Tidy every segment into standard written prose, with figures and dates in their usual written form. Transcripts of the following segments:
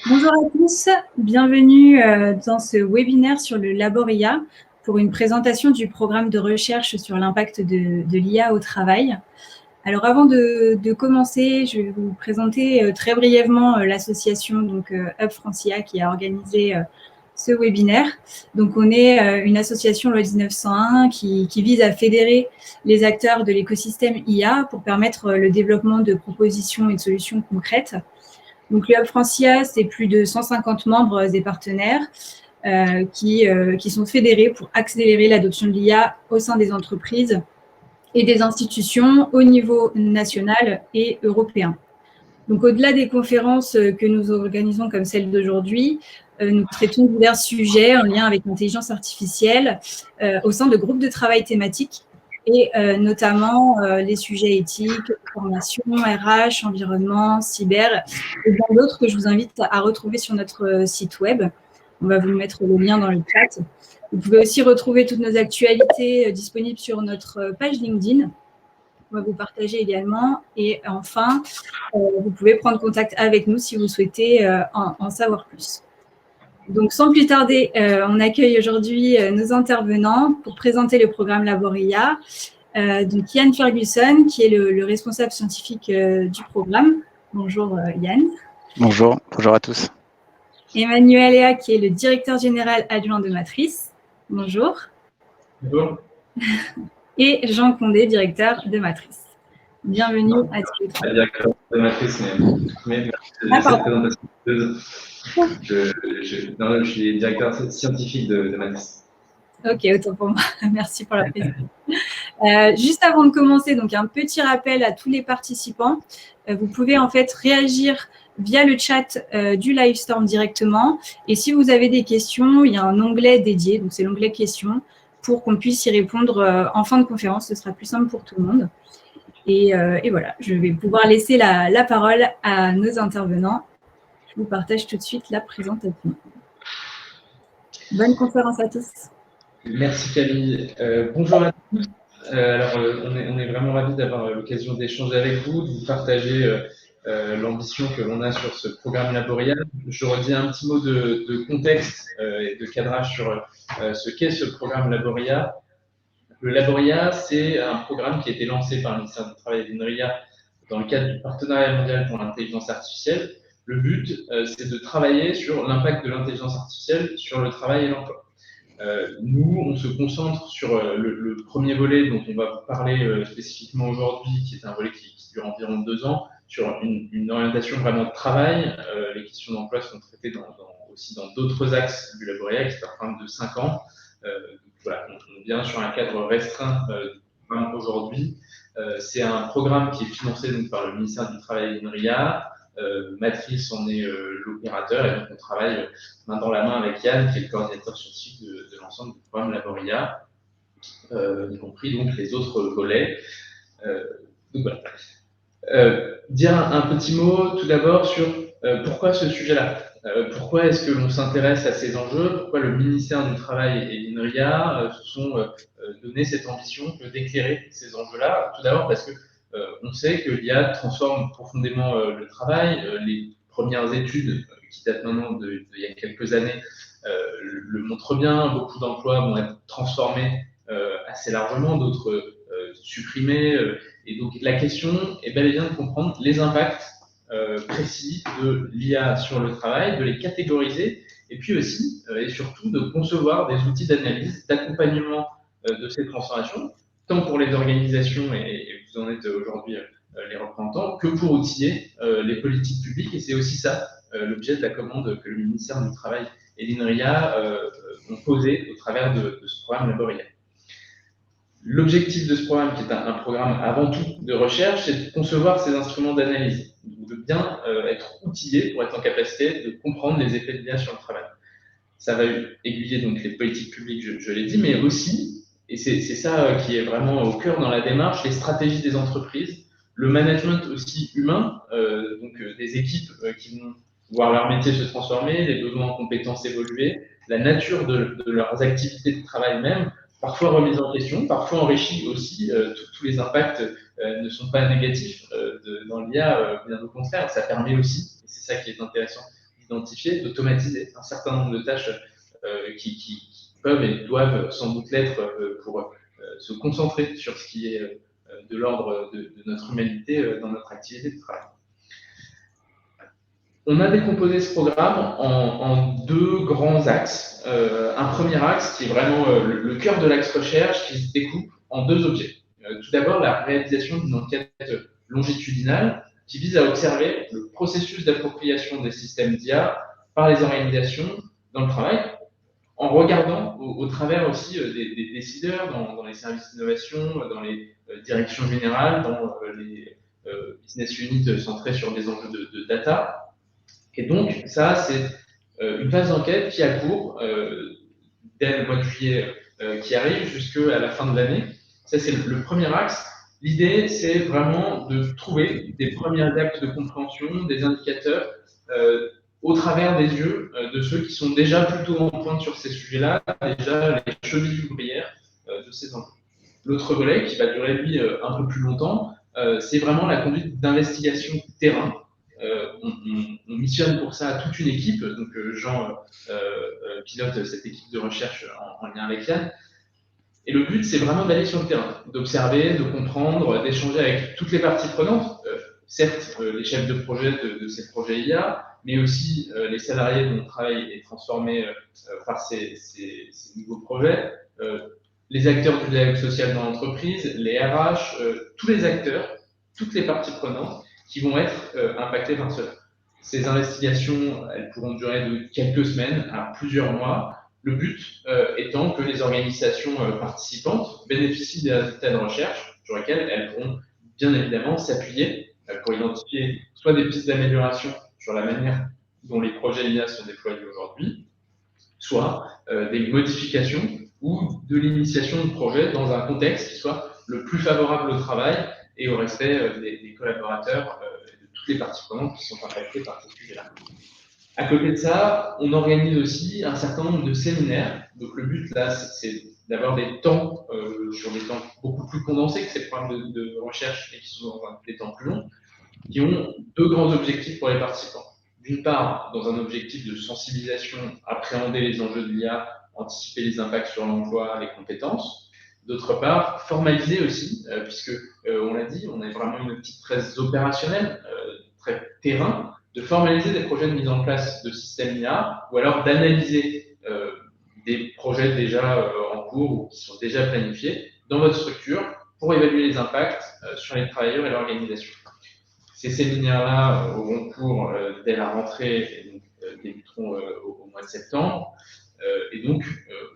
Bonjour à tous, bienvenue dans ce webinaire sur le Laboria pour une présentation du programme de recherche sur l'impact de l'IA au travail. Alors avant de commencer, je vais vous présenter très brièvement l'association Hub Francia qui a organisé ce webinaire. Donc on est une association loi 1901 qui vise à fédérer les acteurs de l'écosystème IA pour permettre le développement de propositions et de solutions concrètes. Donc, le Hub Francia, c'est plus de 150 membres et partenaires qui sont fédérés pour accélérer l'adoption de l'IA au sein des entreprises et des institutions au niveau national et européen. Donc, au-delà des conférences que nous organisons comme celle d'aujourd'hui, nous traitons divers sujets en lien avec l'intelligence artificielle au sein de groupes de travail thématiques et notamment les sujets éthiques, formation, RH, environnement, cyber et bien d'autres que je vous invite à retrouver sur notre site web. On va vous mettre le lien dans le chat. Vous pouvez aussi retrouver toutes nos actualités disponibles sur notre page LinkedIn. On va vous partager également. Et enfin, vous pouvez prendre contact avec nous si vous souhaitez en savoir plus. Donc, sans plus tarder, on accueille aujourd'hui nos intervenants pour présenter le programme Laboria. Donc, Yann Ferguson, qui est le responsable scientifique du programme. Bonjour Yann. Bonjour à tous. Emmanuel Ea, qui est le directeur général adjoint de Matrice. Bonjour. Bonjour. Et Jean Condé, directeur de Matrice. Bienvenue à tous les trois. Directeur de Matrice, mais cette présentation. Je suis directeur scientifique de Matrice. Ok, autant pour moi. Merci pour la présentation. Juste avant de commencer, donc un petit rappel à tous les participants. Vous pouvez en fait réagir via le chat du Livestorm directement. Et si vous avez des questions, il y a un onglet dédié, donc c'est l'onglet questions, pour qu'on puisse y répondre en fin de conférence. Ce sera plus simple pour tout le monde. Et voilà, je vais pouvoir laisser la parole à nos intervenants. Je vous partage tout de suite la présentation. Bonne conférence à tous. Merci Camille. Bonjour à tous. Alors, on est vraiment ravis d'avoir l'occasion d'échanger avec vous, de vous partager l'ambition que l'on a sur ce programme Laboria. Je redis un petit mot de contexte et de cadrage sur ce qu'est ce programme Laboria. Le Laboria, c'est un programme qui a été lancé par le ministère du Travail et de l'INRIA dans le cadre du partenariat mondial pour l'intelligence artificielle. Le but, c'est de travailler sur l'impact de l'intelligence artificielle sur le travail et l'emploi. Nous, on se concentre sur le premier volet dont on va vous parler spécifiquement aujourd'hui, qui est un volet qui dure environ 2 ans, sur une orientation vraiment de travail. Les questions d'emploi sont traitées aussi dans d'autres axes du Laboria, qui est un programme de 5 ans. Voilà, on vient sur un cadre restreint aujourd'hui. C'est un programme qui est financé donc, par le ministère du Travail et de l'INRIA. Matrice en est l'opérateur et donc on travaille main dans la main avec Yann, qui est le coordinateur scientifique de l'ensemble du programme Laboria, y compris donc les autres volets. Donc voilà. Dire un petit mot tout d'abord sur pourquoi ce sujet-là. Pourquoi est-ce que l'on s'intéresse à ces enjeux? Pourquoi le ministère du Travail et l'INRIA se sont donné cette ambition d'éclairer ces enjeux-là? Tout d'abord parce que on sait que l'IA transforme profondément le travail. Les premières études qui datent maintenant d'il y a quelques années le montrent bien. Beaucoup d'emplois vont être transformés assez largement, d'autres supprimés. Et donc la question est bel et bien de comprendre les impacts précis de l'IA sur le travail, de les catégoriser, et puis aussi et surtout de concevoir des outils d'analyse, d'accompagnement de ces transformations, tant pour les organisations, et vous en êtes aujourd'hui les représentants, que pour outiller les politiques publiques. Et c'est aussi ça l'objet de la commande que le ministère du Travail et l'INRIA ont posée au travers de ce programme Laboria. L'objectif de ce programme, qui est un programme avant tout de recherche, c'est de concevoir ces instruments d'analyse, de bien être outillé pour être en capacité de comprendre les effets de l'IA sur le travail. Ça va aiguiller donc les politiques publiques, je l'ai dit, mais aussi, et c'est ça qui est vraiment au cœur dans la démarche, les stratégies des entreprises, le management aussi humain, donc des équipes qui vont voir leur métier se transformer, les besoins en compétences évoluer, la nature de leurs activités de travail même, parfois remise en question, parfois enrichie aussi. Tous les impacts ne sont pas négatifs dans l'IA, bien au contraire, ça permet aussi, et c'est ça qui est intéressant, d'identifier, d'automatiser un certain nombre de tâches qui peuvent et doivent sans doute l'être pour se concentrer sur ce qui est de l'ordre de notre humanité dans notre activité de travail. On a décomposé ce programme en deux grands axes. Un premier axe qui est vraiment le cœur de l'axe recherche, qui se découpe en deux objets. Tout d'abord, la réalisation d'une enquête longitudinale qui vise à observer le processus d'appropriation des systèmes d'IA par les organisations dans le travail, en regardant au travers aussi des décideurs dans les services d'innovation, dans les directions générales, dans les business units centrés sur des enjeux de data. Et donc, ça, c'est une phase d'enquête qui a cours dès le mois de juillet qui arrive jusqu'à la fin de l'année. Ça, c'est le premier axe. L'idée, c'est vraiment de trouver des premiers actes de compréhension, des indicateurs au travers des yeux de ceux qui sont déjà plutôt en pointe sur ces sujets-là, déjà les chevilles ouvrières de ces enjeux. L'autre volet, qui va durer, lui, un peu plus longtemps, c'est vraiment la conduite d'investigation terrain. On missionne pour ça toute une équipe, donc Jean pilote cette équipe de recherche en lien avec Yann. Et le but, c'est vraiment d'aller sur le terrain, d'observer, de comprendre, d'échanger avec toutes les parties prenantes, certes les chefs de projet de ces projets IA, mais aussi les salariés dont le travail est transformé par ces nouveaux projets, les acteurs du dialogue social dans l'entreprise, les RH, tous les acteurs, toutes les parties prenantes qui vont être impactés par cela. Ces investigations, elles pourront durer de quelques semaines à plusieurs mois, le but étant que les organisations participantes bénéficient des résultats de recherche sur lesquels elles pourront bien évidemment s'appuyer pour identifier soit des pistes d'amélioration sur la manière dont les projets IA sont déployés aujourd'hui, soit des modifications ou de l'initiation de projets dans un contexte qui soit le plus favorable au travail et au respect des collaborateurs et de toutes les parties prenantes qui sont impactées par ce sujet-là. À côté de ça, on organise aussi un certain nombre de séminaires. Donc le but là, c'est d'avoir des temps sur des temps beaucoup plus condensés que ces programmes de recherche et qui sont dans des temps plus longs, qui ont deux grands objectifs pour les participants. D'une part, dans un objectif de sensibilisation, appréhender les enjeux de l'IA, anticiper les impacts sur l'emploi, les compétences. D'autre part, formaliser aussi, puisque on l'a dit, on est vraiment une optique très opérationnelle, très terrain, de formaliser des projets de mise en place de systèmes IA, ou alors d'analyser des projets déjà en cours ou qui sont déjà planifiés dans votre structure pour évaluer les impacts sur les travailleurs et l'organisation. Ces séminaires-là auront cours dès la rentrée et donc, débuteront au mois de septembre. Et donc,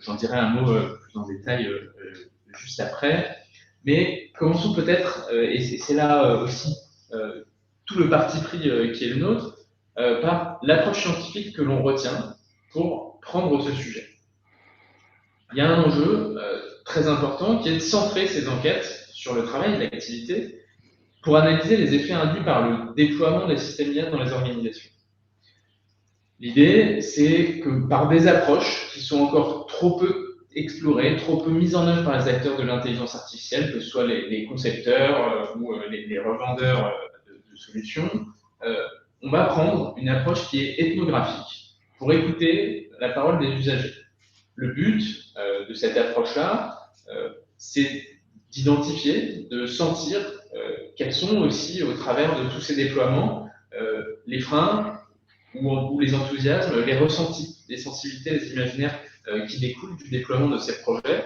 j'en dirai un mot plus en détail juste après. Mais commençons peut-être, et c'est là aussi tout le parti pris qui est le nôtre, par l'approche scientifique que l'on retient pour prendre ce sujet. Il y a un enjeu très important qui est de centrer ces enquêtes sur le travail et l'activité pour analyser les effets induits par le déploiement des systèmes IA dans les organisations. L'idée, c'est que par des approches qui sont encore trop peu explorées, trop peu mises en œuvre par les acteurs de l'intelligence artificielle, que ce soit les concepteurs ou les revendeurs de solutions, on va prendre une approche qui est ethnographique pour écouter la parole des usagers. Le but de cette approche-là, c'est d'identifier, de sentir quels sont aussi, au travers de tous ces déploiements, les freins ou les enthousiasmes, les ressentis, les sensibilités, les imaginaires qui découlent du déploiement de ces projets.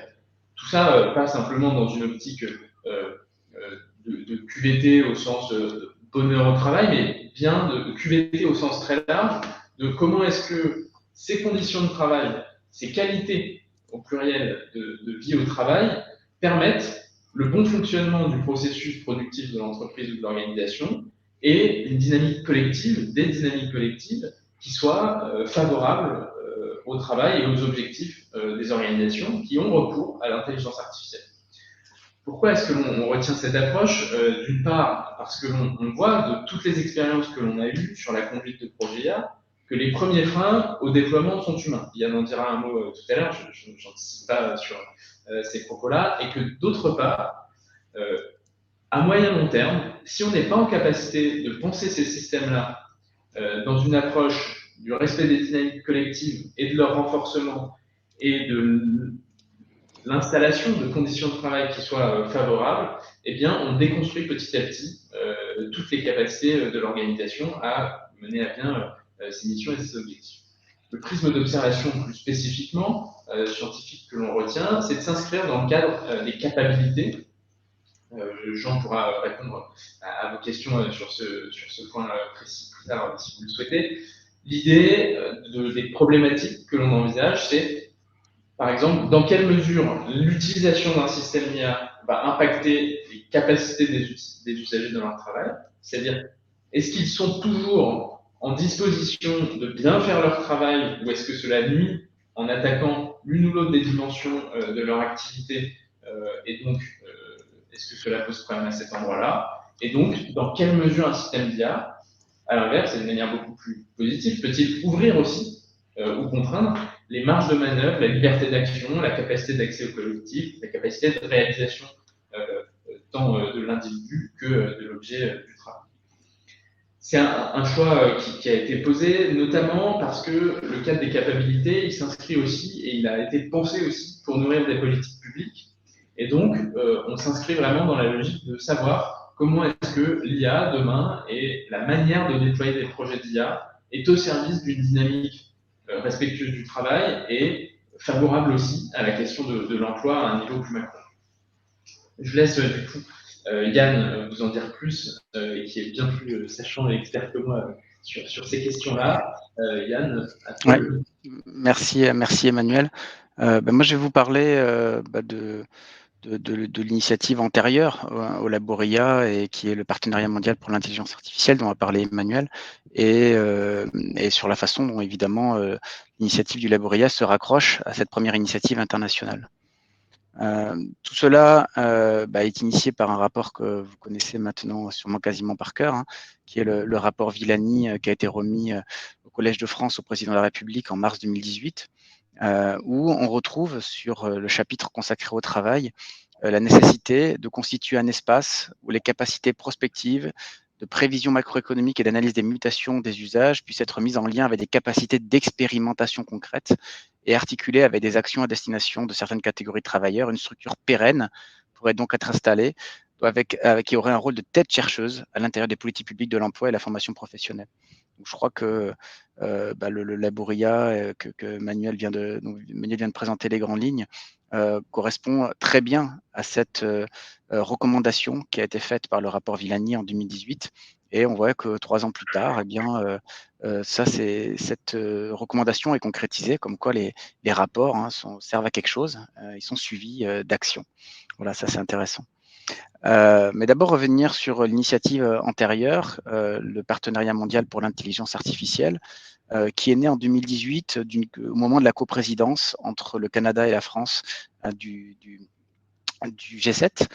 Tout ça pas simplement dans une optique de QVT au sens bonheur au travail, mais bien de QVT au sens très large, de comment est-ce que ces conditions de travail, ces qualités au pluriel de vie au travail permettent le bon fonctionnement du processus productif de l'entreprise ou de l'organisation et une dynamique collective, des dynamiques collectives qui soient favorables au travail et aux objectifs des organisations qui ont recours à l'intelligence artificielle. Pourquoi est-ce que l'on retient cette approche? D'une part, parce que l'on voit de toutes les expériences que l'on a eues sur la conduite de projet IA, que les premiers freins au déploiement sont humains. Yann en dira un mot tout à l'heure, je n'anticipe pas sur ces propos-là, et que d'autre part, à moyen long terme, si on n'est pas en capacité de penser ces systèmes-là dans une approche du respect des dynamiques collectives et de leur renforcement et de l'installation de conditions de travail qui soient favorables, eh bien, on déconstruit petit à petit toutes les capacités de l'organisation à mener à bien ses missions et ses objectifs. Le prisme d'observation plus spécifiquement scientifique que l'on retient, c'est de s'inscrire dans le cadre des capacités. Jean pourra répondre à vos questions sur ce point précis plus tard si vous le souhaitez. L'idée des problématiques que l'on envisage, c'est par exemple, dans quelle mesure l'utilisation d'un système IA va impacter les capacités des usagers dans leur travail? C'est-à-dire, est-ce qu'ils sont toujours en disposition de bien faire leur travail ou est-ce que cela nuit en attaquant l'une ou l'autre des dimensions de leur activité et donc, est-ce que cela pose problème à cet endroit-là? Et donc, dans quelle mesure un système d'IA, à l'inverse, et de manière beaucoup plus positive, peut-il ouvrir aussi ou contraindre les marges de manœuvre, la liberté d'action, la capacité d'accès au collectif, la capacité de réalisation tant de l'individu que de l'objet du travail. C'est un choix qui a été posé, notamment parce que le cadre des capacités, il s'inscrit aussi, et il a été pensé aussi pour nourrir des politiques publiques. Et donc, on s'inscrit vraiment dans la logique de savoir comment est-ce que l'IA, demain, et la manière de déployer des projets d'IA est au service d'une dynamique respectueuse du travail et favorable aussi à la question de l'emploi à un niveau plus macro. Je laisse du coup Yann vous en dire plus, et qui est bien plus sachant et expert que moi sur ces questions-là. Yann, à toi. Ouais. Merci Emmanuel. Moi, je vais vous parler de l'initiative antérieure au Laboria et qui est le partenariat mondial pour l'intelligence artificielle dont a parlé Emmanuel et sur la façon dont évidemment l'initiative du Laboria se raccroche à cette première initiative internationale. Tout cela est initié par un rapport que vous connaissez maintenant sûrement quasiment par cœur, qui est le rapport Villani qui a été remis au Collège de France au président de la République en mars 2018, où on retrouve sur le chapitre consacré au travail la nécessité de constituer un espace où les capacités prospectives de prévision macroéconomique et d'analyse des mutations des usages puissent être mises en lien avec des capacités d'expérimentation concrètes et articulées avec des actions à destination de certaines catégories de travailleurs. Une structure pérenne pourrait donc être installée qui aurait un rôle de tête chercheuse à l'intérieur des politiques publiques de l'emploi et la formation professionnelle. Donc, je crois que le Laboria que Manuel vient de présenter les grandes lignes correspond très bien à cette recommandation qui a été faite par le rapport Villani en 2018. Et on voit que 3 ans plus tard, cette recommandation est concrétisée, comme quoi les rapports servent à quelque chose, ils sont suivis d'actions. Voilà, ça c'est intéressant. Mais d'abord revenir sur l'initiative antérieure, le partenariat mondial pour l'intelligence artificielle, qui est né en 2018 au moment de la coprésidence entre le Canada et la France du G7.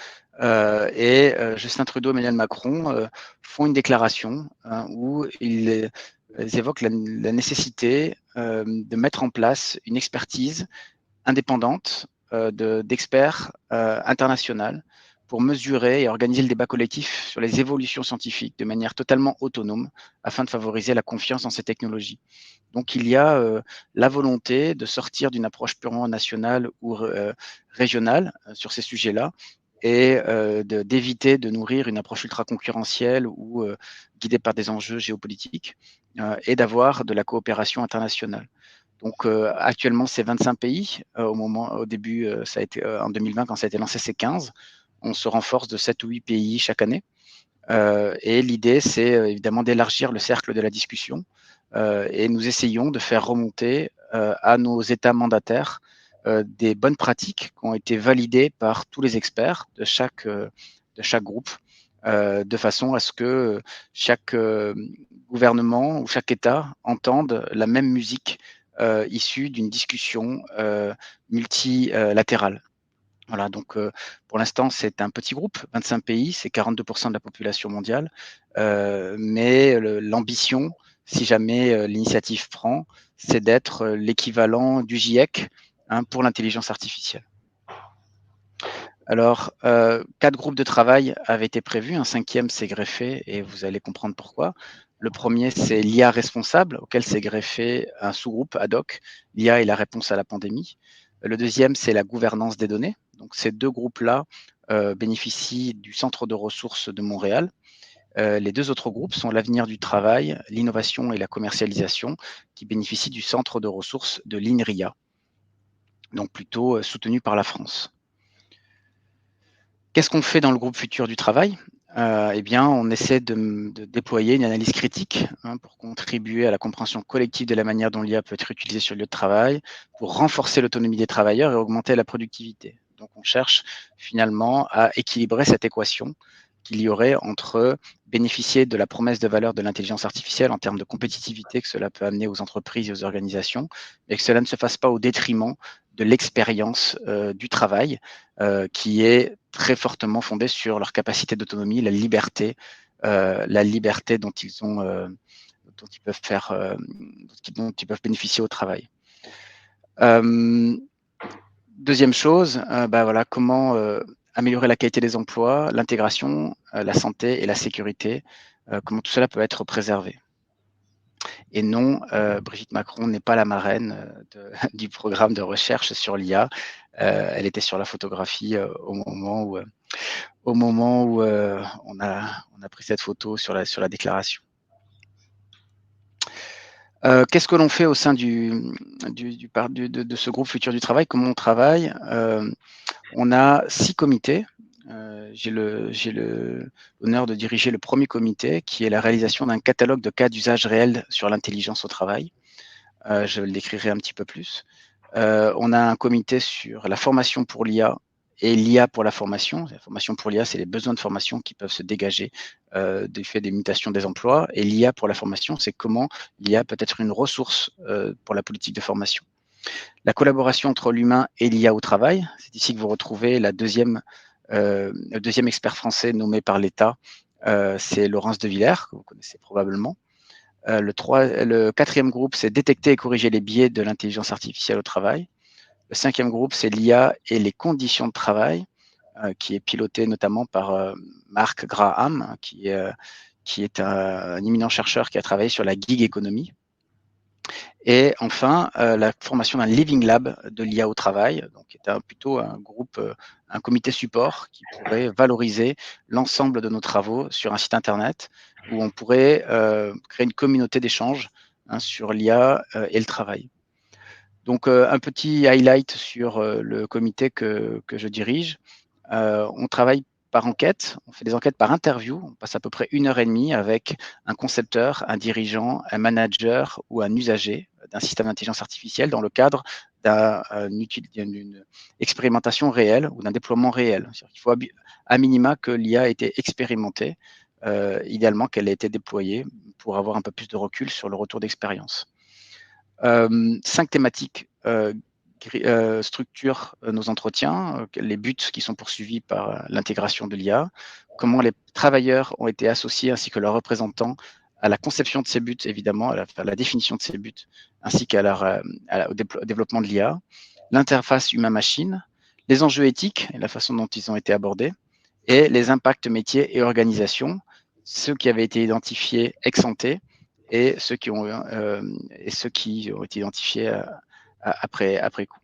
Justin Trudeau et Emmanuel Macron font une déclaration où ils évoquent la nécessité de mettre en place une expertise indépendante d'experts internationaux pour mesurer et organiser le débat collectif sur les évolutions scientifiques de manière totalement autonome afin de favoriser la confiance dans ces technologies. Donc, il y a la volonté de sortir d'une approche purement nationale ou régionale sur ces sujets-là et d'éviter de nourrir une approche ultra concurrentielle ou guidée par des enjeux géopolitiques et d'avoir de la coopération internationale. Donc actuellement, c'est 25 pays. Au début, ça a été en 2020, quand ça a été lancé, c'est 15. On se renforce de 7 ou 8 pays chaque année. Et l'idée, c'est évidemment d'élargir le cercle de la discussion. Et nous essayons de faire remonter à nos États mandataires des bonnes pratiques qui ont été validées par tous les experts de chaque groupe, de façon à ce que chaque gouvernement ou chaque État entende la même musique issue d'une discussion multilatérale. Voilà, donc pour l'instant, c'est un petit groupe, 25 pays, c'est 42% de la population mondiale, mais l'ambition, si jamais l'initiative prend, c'est d'être l'équivalent du GIEC pour l'intelligence artificielle. Alors, 4 groupes de travail avaient été prévus, un 5e s'est greffé et vous allez comprendre pourquoi. Le premier, c'est l'IA responsable, auquel s'est greffé un sous-groupe ad hoc, l'IA et la réponse à la pandémie. Le deuxième, c'est la gouvernance des données. Donc, ces deux groupes-là bénéficient du Centre de ressources de Montréal. Les deux autres groupes sont l'avenir du travail, l'innovation et la commercialisation, qui bénéficient du Centre de ressources de l'INRIA, donc plutôt soutenu par la France. Qu'est-ce qu'on fait dans le groupe futur du travail? Eh bien, on essaie de déployer une analyse critique pour contribuer à la compréhension collective de la manière dont l'IA peut être utilisée sur le lieu de travail, pour renforcer l'autonomie des travailleurs et augmenter la productivité. Donc, on cherche finalement à équilibrer cette équation qu'il y aurait entre bénéficier de la promesse de valeur de l'intelligence artificielle en termes de compétitivité que cela peut amener aux entreprises et aux organisations, mais que cela ne se fasse pas au détriment de l'expérience du travail, qui est très fortement fondée sur leur capacité d'autonomie, la liberté dont ils ont, dont ils peuvent faire, dont ils peuvent bénéficier au travail. Deuxième chose, voilà, comment améliorer la qualité des emplois, l'intégration, la santé et la sécurité, comment tout cela peut être préservé. Et non, Brigitte Macron n'est pas la marraine du programme de recherche sur l'IA. Elle était sur la photographie au moment où on a pris cette photo sur la déclaration. Qu'est-ce que l'on fait au sein de ce groupe Futur du Travail? Comment on travaille? On a 6 comités. J'ai l'honneur de diriger le premier comité, qui est la réalisation d'un catalogue de cas d'usage réel sur l'intelligence au travail. Je le décrirai un petit peu plus. On a un comité sur la formation pour l'IA et l'IA pour la formation. La formation pour l'IA, c'est les besoins de formation qui peuvent se dégager du fait des mutations des emplois. Et l'IA pour la formation, c'est comment l'IA peut être une ressource pour la politique de formation. La collaboration entre l'humain et l'IA au travail, c'est ici que vous retrouvez le deuxième expert français nommé par l'État, c'est Laurence de Villers, que vous connaissez probablement. Le quatrième groupe, c'est détecter et corriger les biais de l'intelligence artificielle au travail. Le cinquième groupe, c'est l'IA et les conditions de travail, qui est piloté notamment par Mark Graham, qui est un éminent chercheur qui a travaillé sur la gig economy. Et enfin, la formation d'un Living Lab de l'IA au travail, donc qui est plutôt un groupe, un comité support qui pourrait valoriser l'ensemble de nos travaux sur un site internet où on pourrait créer une communauté d'échange sur l'IA et le travail. Donc, un petit highlight sur le comité que je dirige. On travaille par enquête, on fait des enquêtes par interview, on passe à peu près 1h30 avec un concepteur, un dirigeant, un manager ou un usager d'un système d'intelligence artificielle dans le cadre d'une expérimentation réelle ou d'un déploiement réel. Il faut à minima que l'IA ait été expérimentée, idéalement qu'elle ait été déployée pour avoir un peu plus de recul sur le retour d'expérience. 5 thématiques structurent nos entretiens, les buts qui sont poursuivis par l'intégration de l'IA, comment les travailleurs ont été associés ainsi que leurs représentants à la conception de ces buts, évidemment, à la définition de ces buts, ainsi qu'à au développement de l'IA, l'interface humain-machine, les enjeux éthiques et la façon dont ils ont été abordés, et les impacts métiers et organisations, ceux qui avaient été identifiés ex ante et ceux qui ont été identifiés après coup.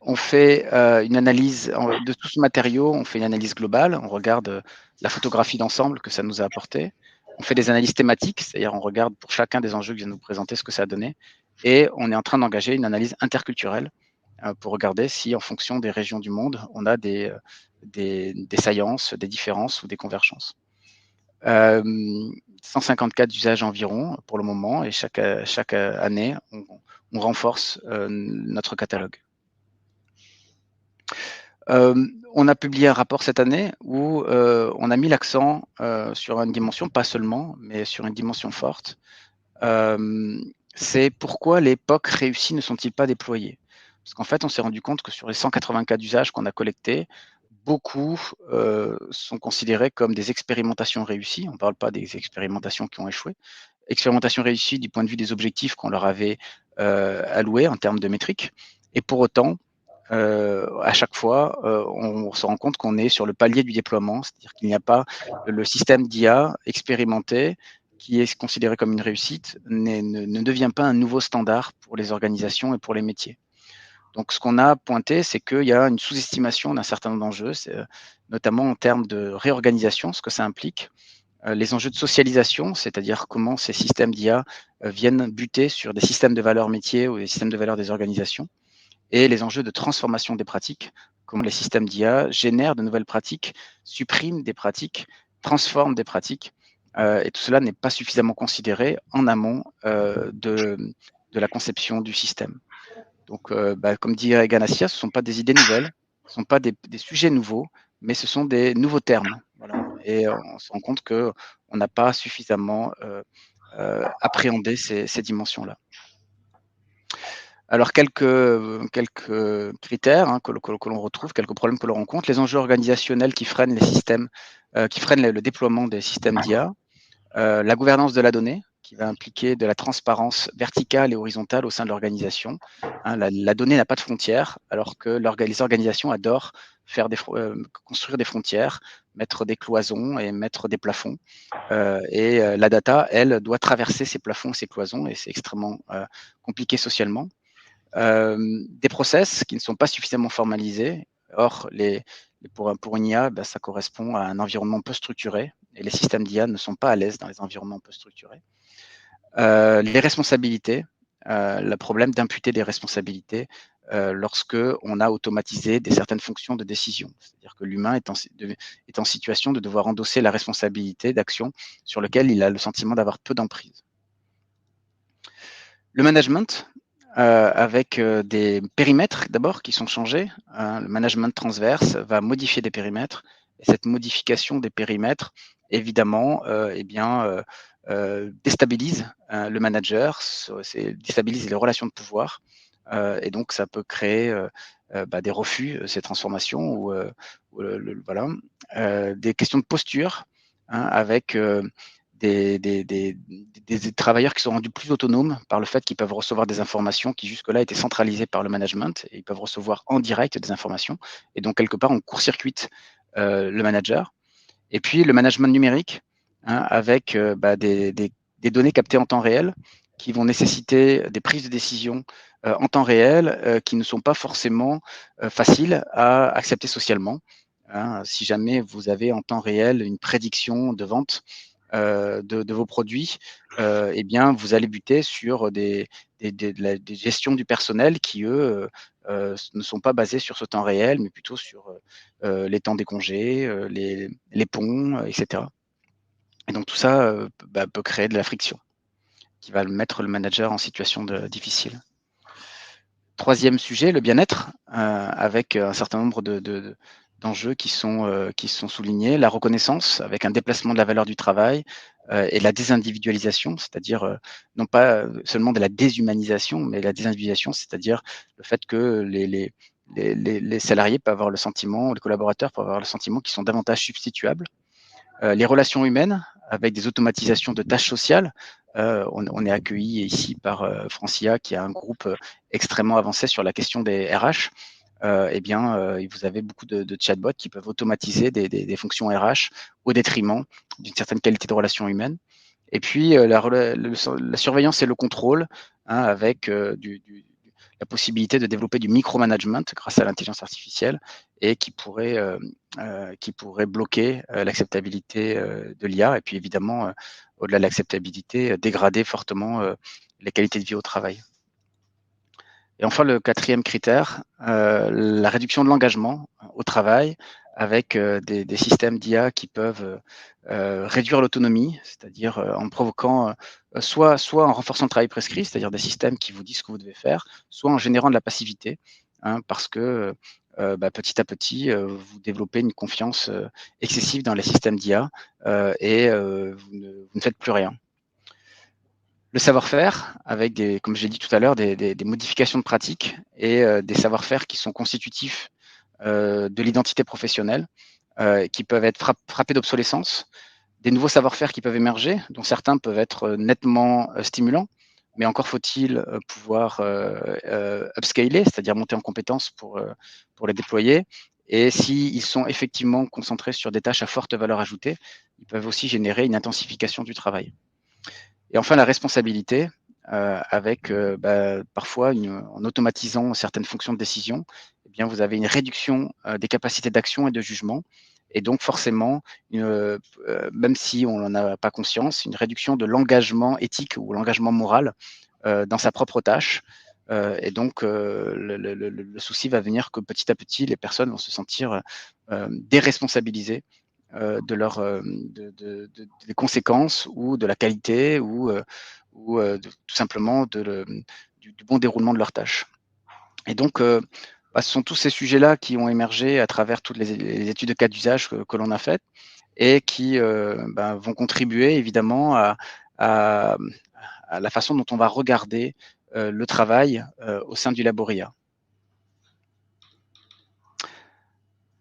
On fait une analyse de tout ce matériau, on fait une analyse globale, on regarde la photographie d'ensemble que ça nous a apporté, on fait des analyses thématiques, c'est-à-dire on regarde pour chacun des enjeux que je viens de nous présenter ce que ça a donné, et on est en train d'engager une analyse interculturelle pour regarder si, en fonction des régions du monde, on a des saillances, des différences ou des convergences. 154 usages environ pour le moment, et chaque année, on renforce notre catalogue. On a publié un rapport cette année où on a mis l'accent sur une dimension, pas seulement, mais sur une dimension forte. C'est pourquoi les POC réussis ne sont-ils pas déployés? Parce qu'en fait, on s'est rendu compte que sur les 184 usages qu'on a collectés, beaucoup sont considérés comme des expérimentations réussies. On ne parle pas des expérimentations qui ont échoué. Expérimentations réussies du point de vue des objectifs qu'on leur avait alloués en termes de métriques. Et pour autant, à chaque fois, on se rend compte qu'on est sur le palier du déploiement, c'est-à-dire qu'il n'y a pas le système d'IA expérimenté qui est considéré comme une réussite, ne devient pas un nouveau standard pour les organisations et pour les métiers. Donc, ce qu'on a pointé, c'est qu'il y a une sous-estimation d'un certain nombre d'enjeux, notamment en termes de réorganisation, ce que ça implique, les enjeux de socialisation, c'est-à-dire comment ces systèmes d'IA viennent buter sur des systèmes de valeurs métiers ou des systèmes de valeurs des organisations, et les enjeux de transformation des pratiques, comment les systèmes d'IA génèrent de nouvelles pratiques, suppriment des pratiques, transforment des pratiques, et tout cela n'est pas suffisamment considéré en amont de la conception du système. Donc, comme dit Egan Assia, ce ne sont pas des idées nouvelles, ce ne sont pas des sujets nouveaux, mais ce sont des nouveaux termes. Voilà. Et on se rend compte qu'on n'a pas suffisamment appréhendé ces dimensions-là. Alors, quelques critères que l'on retrouve, quelques problèmes que l'on rencontre, les enjeux organisationnels qui freinent les systèmes, qui freinent le déploiement des systèmes d'IA, la gouvernance de la donnée, qui va impliquer de la transparence verticale et horizontale au sein de l'organisation. Hein, la donnée n'a pas de frontières, alors que les organisations adorent faire construire des frontières, mettre des cloisons et mettre des plafonds. La data, elle, doit traverser ces plafonds, ces cloisons, et c'est extrêmement compliqué socialement. Des process qui ne sont pas suffisamment formalisés. Or, pour une IA, ça correspond à un environnement peu structuré, et les systèmes d'IA ne sont pas à l'aise dans les environnements peu structurés. Les responsabilités, le problème d'imputer des responsabilités lorsque on a automatisé certaines fonctions de décision. C'est-à-dire que l'humain est en situation de devoir endosser la responsabilité d'action sur lequel il a le sentiment d'avoir peu d'emprise. Le management, avec des périmètres d'abord qui sont changés. Le management transverse va modifier des périmètres, et cette modification des périmètres, évidemment, déstabilise le manager, déstabilise les relations de pouvoir, et donc ça peut créer des refus, ces transformations, ou voilà, des questions de posture, hein, avec des travailleurs qui sont rendus plus autonomes par le fait qu'ils peuvent recevoir des informations qui jusque-là étaient centralisées par le management, et ils peuvent recevoir en direct des informations, et donc quelque part on court-circuite le manager. Et puis le management numérique, hein, avec des données captées en temps réel qui vont nécessiter des prises de décision en temps réel qui ne sont pas forcément faciles à accepter socialement. Hein. Si jamais vous avez en temps réel une prédiction de vente de vos produits, eh bien, vous allez buter sur des gestions du personnel qui, eux, ne sont pas basées sur ce temps réel, mais plutôt sur les temps des congés, les ponts, etc. Et donc tout ça peut créer de la friction qui va mettre le manager en situation difficile. Troisième sujet, le bien-être, avec un certain nombre d'enjeux qui sont soulignés. La reconnaissance, avec un déplacement de la valeur du travail et la désindividualisation, c'est-à-dire non pas seulement de la déshumanisation, mais la désindividualisation, c'est-à-dire le fait que les salariés peuvent avoir le sentiment, les collaborateurs peuvent avoir le sentiment qu'ils sont davantage substituables. Les relations humaines, avec des automatisations de tâches sociales. On est accueilli ici par Francia, qui a un groupe extrêmement avancé sur la question des RH. Vous avez beaucoup de chatbots qui peuvent automatiser des fonctions RH au détriment d'une certaine qualité de relation humaine. Et puis, la surveillance et le contrôle, hein, avec la possibilité de développer du micromanagement grâce à l'intelligence artificielle, et qui pourrait bloquer l'acceptabilité de l'IA, et puis évidemment, au-delà de l'acceptabilité, dégrader fortement les qualités de vie au travail. Et enfin, le quatrième critère, la réduction de l'engagement au travail, avec des systèmes d'IA qui peuvent réduire l'autonomie, c'est-à-dire en provoquant, soit en renforçant le travail prescrit, c'est-à-dire des systèmes qui vous disent ce que vous devez faire, soit en générant de la passivité, hein, parce que petit à petit, vous développez une confiance excessive dans les systèmes d'IA et vous ne faites plus rien. Le savoir-faire, avec comme j'ai dit tout à l'heure, des modifications de pratiques et des savoir-faire qui sont constitutifs de l'identité professionnelle, qui peuvent être frappés d'obsolescence, des nouveaux savoir-faire qui peuvent émerger, dont certains peuvent être nettement stimulants, mais encore faut-il pouvoir upscaler, c'est-à-dire monter en compétences pour les déployer. Et s'ils sont effectivement concentrés sur des tâches à forte valeur ajoutée, ils peuvent aussi générer une intensification du travail. Et enfin, la responsabilité, avec parfois, en automatisant certaines fonctions de décision, eh bien, vous avez une réduction des capacités d'action et de jugement, et donc forcément, même si on n'en a pas conscience, une réduction de l'engagement éthique ou l'engagement moral dans sa propre tâche. Et donc, le souci va venir que petit à petit, les personnes vont se sentir déresponsabilisées des conséquences ou de la qualité ou tout simplement du bon déroulement de leurs tâches. Et donc, ce sont tous ces sujets-là qui ont émergé à travers toutes les études de cas d'usage que l'on a faites et qui vont contribuer évidemment à la façon dont on va regarder le travail au sein du Laboria.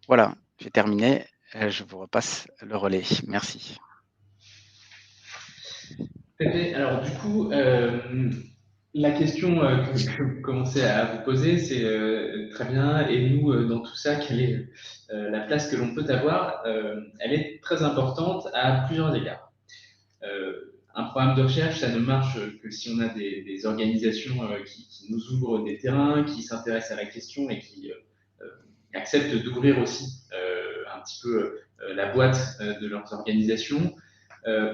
Voilà, j'ai terminé. Je vous repasse le relais. Merci. Alors du coup, la question que je commençais à vous poser, c'est très bien, et nous, dans tout ça, quelle est la place que l'on peut avoir? Elle est très importante à plusieurs égards. Un programme de recherche, ça ne marche que si on a des organisations qui nous ouvrent des terrains, qui s'intéressent à la question et qui acceptent d'ouvrir aussi un petit peu la boîte de leurs organisations.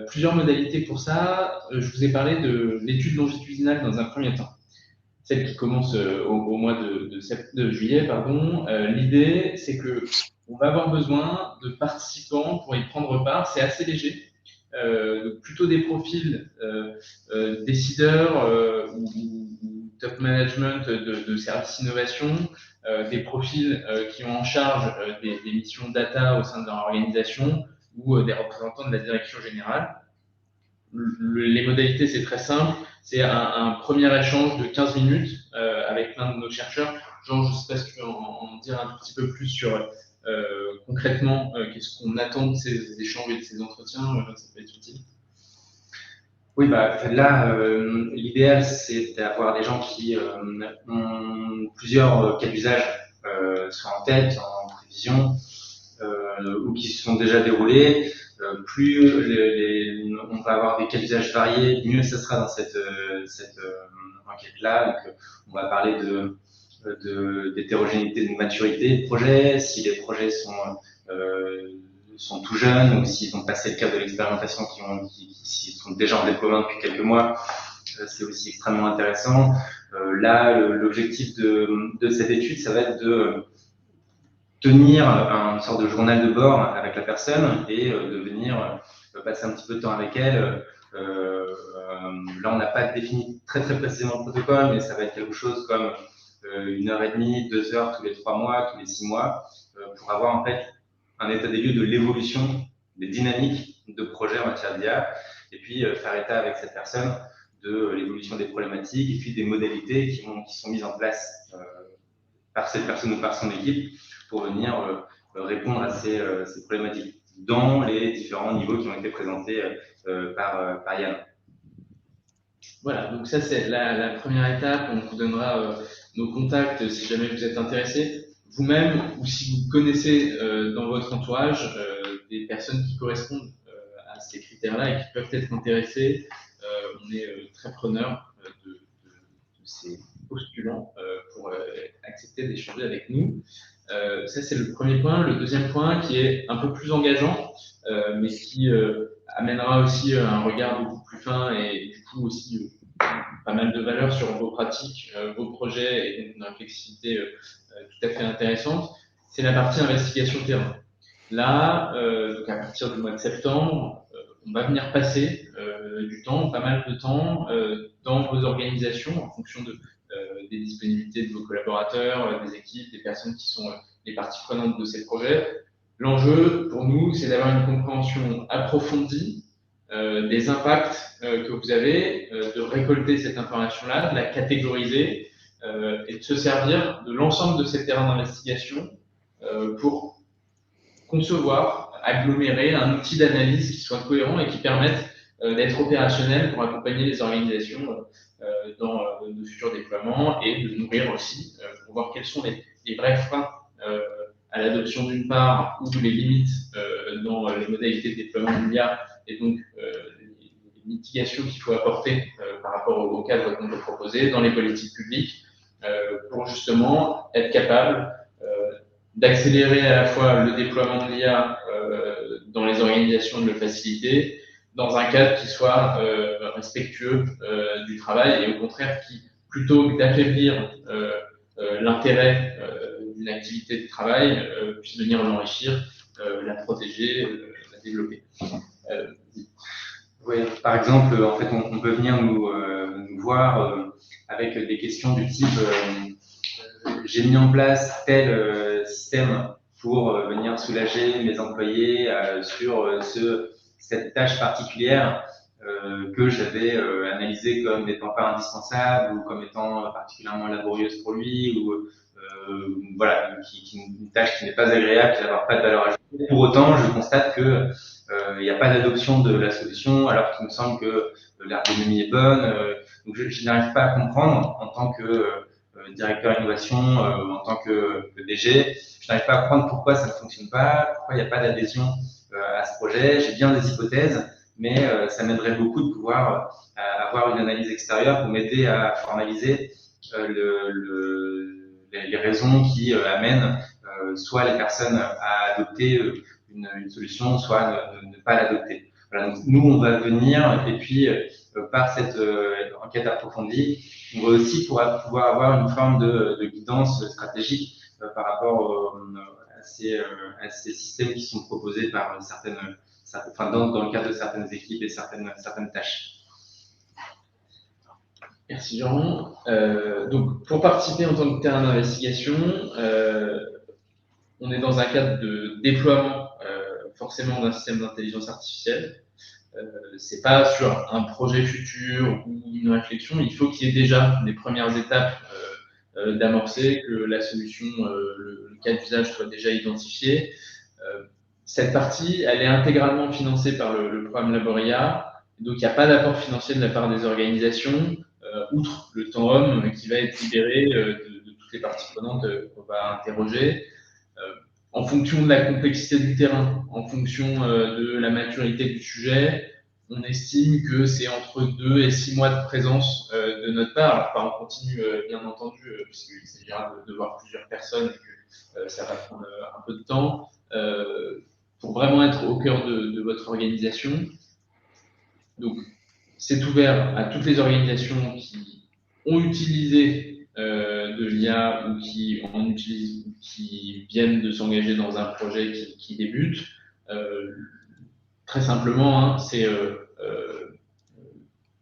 Plusieurs modalités pour ça. Je vous ai parlé de l'étude longitudinale dans un premier temps, celle qui commence au mois de juillet. L'idée, c'est que on va avoir besoin de participants pour y prendre part. C'est assez léger. Plutôt des profils décideurs ou top management de services innovation, des profils qui ont en charge des missions data au sein de leur organisation ou des représentants de la direction générale. Les modalités, c'est très simple. C'est un premier échange de 15 minutes avec l'un de nos chercheurs. Jean, je ne sais pas si tu veux en dire un tout petit peu plus sur concrètement qu'est-ce qu'on attend de ces échanges et de ces entretiens. Ça peut être utile. Oui, là, l'idéal, c'est d'avoir des gens qui ont plusieurs cas d'usage, soit en tête, en prévision, ou qui se sont déjà déroulés. Plus on va avoir des cas d'usage variés, mieux ça sera dans cette enquête-là. Donc, on va parler d'hétérogénéité, de maturité de projet, si les projets sont tout jeunes ou s'ils ont passé le cap de l'expérimentation, qui sont déjà en déploiement depuis quelques mois, c'est aussi extrêmement intéressant. Là, l'objectif de cette étude, ça va être de tenir une sorte de journal de bord avec la personne et de venir passer un petit peu de temps avec elle. Là, on n'a pas défini très précisément le protocole, mais ça va être quelque chose comme 1h30, 2 heures tous les 3 mois, tous les 6 mois, pour avoir en fait un état des lieux de l'évolution des dynamiques de projets en matière d'IA, et puis faire état avec cette personne de l'évolution des problématiques et puis des modalités qui sont mises en place par cette personne ou par son équipe pour venir répondre à ces problématiques dans les différents niveaux qui ont été présentés par Yann. Voilà, donc ça c'est la première étape. On vous donnera nos contacts si jamais vous êtes intéressé. Vous-même, ou si vous connaissez dans votre entourage des personnes qui correspondent à ces critères-là et qui peuvent être intéressées, on est très preneurs de ces postulants pour accepter d'échanger avec nous. Ça, c'est le premier point. Le deuxième point, qui est un peu plus engageant, mais qui amènera aussi un regard beaucoup plus fin et du coup aussi pas mal de valeur sur vos pratiques, vos projets et donc une réflexivité tout à fait intéressante, c'est la partie investigation terrain. Là, donc à partir du mois de septembre, on va venir passer du temps, pas mal de temps, dans vos organisations en fonction des disponibilités de vos collaborateurs, des équipes, des personnes qui sont les parties prenantes de ces projets. L'enjeu pour nous, c'est d'avoir une compréhension approfondie des impacts que vous avez, de récolter cette information-là, de la catégoriser et de se servir de l'ensemble de ces terrains d'investigation pour concevoir, agglomérer un outil d'analyse qui soit cohérent et qui permette d'être opérationnel pour accompagner les organisations dans de futurs déploiements et de nourrir aussi pour voir quels sont les vrais freins à l'adoption d'une part ou les limites dans les modalités de déploiement de l'IA et donc les mitigations qu'il faut apporter par rapport au cadre qu'on peut proposer dans les politiques publiques pour justement être capable d'accélérer à la fois le déploiement de l'IA dans les organisations, de le faciliter, dans un cadre qui soit respectueux du travail et au contraire qui, plutôt que d'affaiblir l'intérêt d'une activité de travail, puisse venir l'enrichir, la protéger, la développer. Oui, par exemple, en fait, on peut venir nous voir avec des questions du type j'ai mis en place tel système pour venir soulager mes employés sur cette tâche particulière que j'avais analysée comme n'étant pas indispensable ou comme étant particulièrement laborieuse pour lui ou voilà, une tâche qui n'est pas agréable, qui n'a pas de valeur ajoutée. Pour autant, je constate que il n'y a pas d'adoption de la solution, alors qu'il me semble que l'ergonomie est bonne. Donc, je n'arrive pas à comprendre en tant que directeur innovation, en tant que DG, je n'arrive pas à comprendre pourquoi ça ne fonctionne pas, pourquoi il n'y a pas d'adhésion à ce projet. J'ai bien des hypothèses, mais ça m'aiderait beaucoup de pouvoir avoir une analyse extérieure pour m'aider à formaliser les raisons qui amènent soit les personnes à adopter une solution, soit ne pas l'adopter. Voilà, donc nous, on va venir, et puis par cette enquête approfondie, on va aussi pouvoir avoir une forme de guidance stratégique par rapport à ces systèmes qui sont proposés par dans le cadre de certaines équipes et certaines tâches. Merci Jean. Donc, pour participer en tant que terrain d'investigation, on est dans un cadre de déploiement forcément d'un système d'intelligence artificielle. C'est pas sur un projet futur ou une réflexion. Il faut qu'il y ait déjà des premières étapes d'amorcer, que la solution, le cas d'usage soit déjà identifié. Cette partie, elle est intégralement financée par le programme Laboria. Donc, il n'y a pas d'apport financier de la part des organisations. Outre le temps homme qui va être libéré de toutes les parties prenantes qu'on va interroger, en fonction de la complexité du terrain, en fonction de la maturité du sujet, on estime que c'est entre 2 et 6 mois de présence de notre part. Alors, pas en continu, bien entendu, puisqu'il s'agira de voir plusieurs personnes et que ça va prendre un peu de temps, pour vraiment être au cœur de votre organisation. Donc, c'est ouvert à toutes les organisations qui ont utilisé de l'IA ou qui en utilisent, qui viennent de s'engager dans un projet qui débute. Très simplement, hein, c'est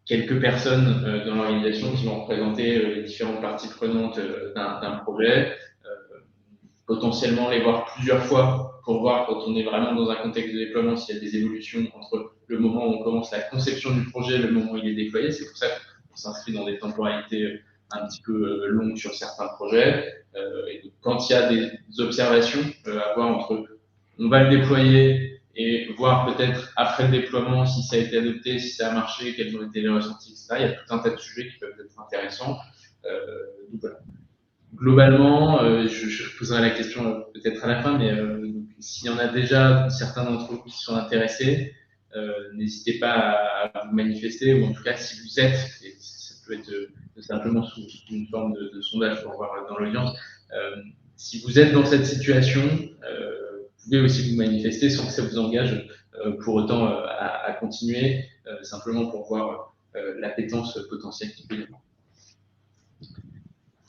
quelques personnes dans l'organisation qui vont représenter les différentes parties prenantes d'un projet, potentiellement les voir plusieurs fois pour voir quand on est vraiment dans un contexte de déploiement s'il y a des évolutions entre le moment où on commence la conception du projet et le moment où il est déployé. C'est pour ça qu'on s'inscrit dans des temporalités un petit peu longues sur certains projets. Et donc, quand il y a des observations à voir entre on va le déployer et voir peut-être après le déploiement si ça a été adopté, si ça a marché, quels ont été les ressentis, etc. Il y a tout un tas de sujets qui peuvent être intéressants. Donc voilà. Globalement, je poserai la question peut-être à la fin, mais s'il y en a déjà certains d'entre vous qui sont intéressés, n'hésitez pas à vous manifester, ou en tout cas, si vous êtes, et ça peut être simplement sous une forme de sondage pour voir dans l'audience, si vous êtes dans cette situation, vous pouvez aussi vous manifester sans que ça vous engage pour autant à continuer, simplement pour voir l'appétence potentielle qui peut y avoir.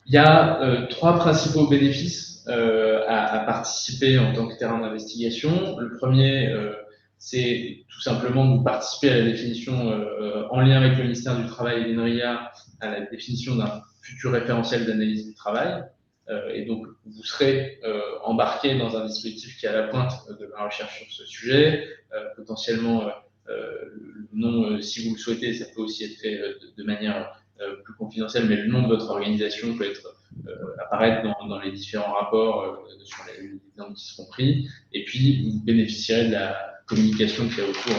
Il y a 3 principaux bénéfices à participer en tant que terrain d'investigation. Le premier, c'est tout simplement de participer à la définition, en lien avec le ministère du Travail et l'INRIA, à la définition d'un futur référentiel d'analyse du travail. Et donc, vous serez embarqué dans un dispositif qui est à la pointe de la recherche sur ce sujet. Potentiellement, le nom, si vous le souhaitez, ça peut aussi être fait de manière plus confidentielle, mais le nom de votre organisation peut apparaître dans les différents rapports sur les exemples qui seront pris. Et puis, vous bénéficierez de la communication qu'il y a autour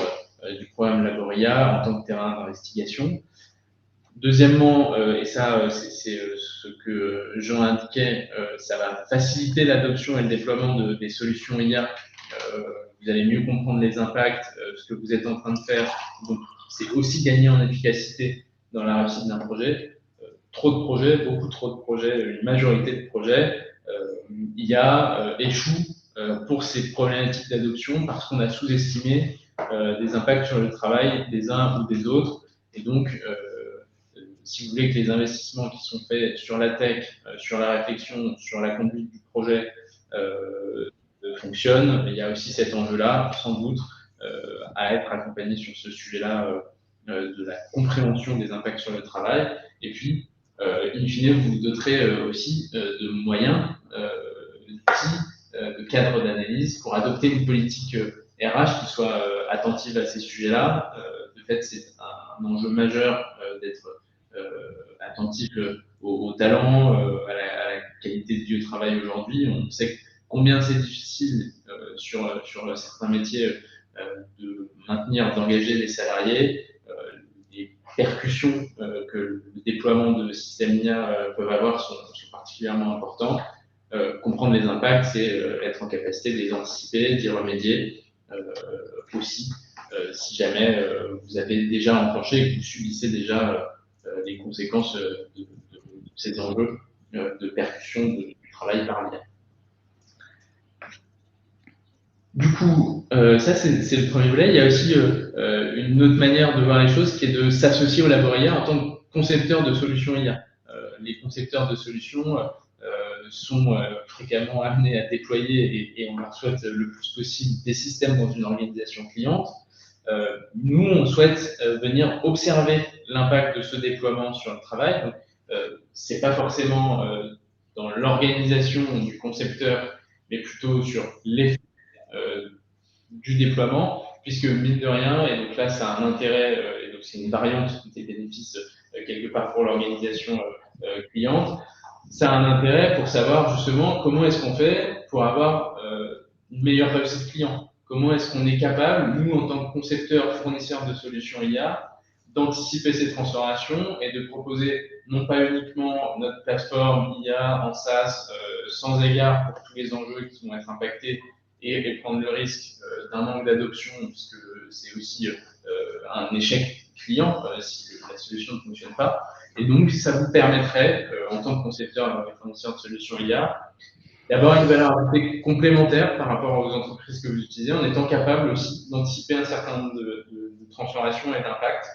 du programme Laboria en tant que terrain d'investigation. Deuxièmement, et ça c'est ce que Jean indiquait, ça va faciliter l'adoption et le déploiement des solutions IA. Vous allez mieux comprendre les impacts, ce que vous êtes en train de faire. Donc, c'est aussi gagner en efficacité dans la réussite d'un projet. Trop de projets, beaucoup trop de projets, une majorité de projets, IA échouent pour ces problématiques d'adoption parce qu'on a sous-estimé des impacts sur le travail des uns ou des autres. Et donc, si vous voulez que les investissements qui sont faits sur la tech, sur la réflexion, sur la conduite du projet fonctionnent, il y a aussi cet enjeu-là, sans doute, à être accompagné sur ce sujet-là de la compréhension des impacts sur le travail. Et puis, in fine, vous vous doterez aussi de moyens, d'outils, de cadres d'analyse pour adopter une politique RH qui soit attentive à ces sujets-là. De fait, c'est un enjeu majeur d'être attentif au talent, à la qualité du lieu de travail aujourd'hui. On sait combien c'est difficile sur certains métiers de maintenir, d'engager les salariés. Les percussions que le déploiement de systèmes IA peuvent avoir sont particulièrement importantes. Comprendre les impacts, c'est être en capacité de les anticiper, d'y remédier aussi, si jamais vous avez déjà enclenché et que vous subissez déjà les conséquences de ces enjeux de percussion du travail par l'IA. Du coup, ça c'est le premier volet. Il y a aussi une autre manière de voir les choses qui est de s'associer au Laboria en tant que concepteur de solutions IA. Les concepteurs de solutions sont fréquemment amenés à déployer, et on leur souhaite le plus possible, des systèmes dans une organisation cliente. Nous, on souhaite venir observer l'impact de ce déploiement sur le travail. Donc, c'est pas forcément dans l'organisation du concepteur, mais plutôt sur l'effet du déploiement, puisque mine de rien, et donc là, ça a un intérêt, et donc c'est une variante des bénéfices quelque part pour l'organisation cliente. Ça a un intérêt pour savoir justement comment est-ce qu'on fait pour avoir une meilleure réussite client. Comment est-ce qu'on est capable, nous, en tant que concepteurs, fournisseurs de solutions IA, d'anticiper ces transformations et de proposer non pas uniquement notre plateforme IA en SaaS, sans égard pour tous les enjeux qui vont être impactés et prendre le risque d'un manque d'adoption, puisque c'est aussi un échec client si la solution ne fonctionne pas. Et donc, ça vous permettrait, en tant que concepteur et fournisseur de solutions IA, d'avoir une valeur ajoutée complémentaire par rapport aux entreprises que vous utilisez, en étant capable aussi d'anticiper un certain nombre de transformations et d'impacts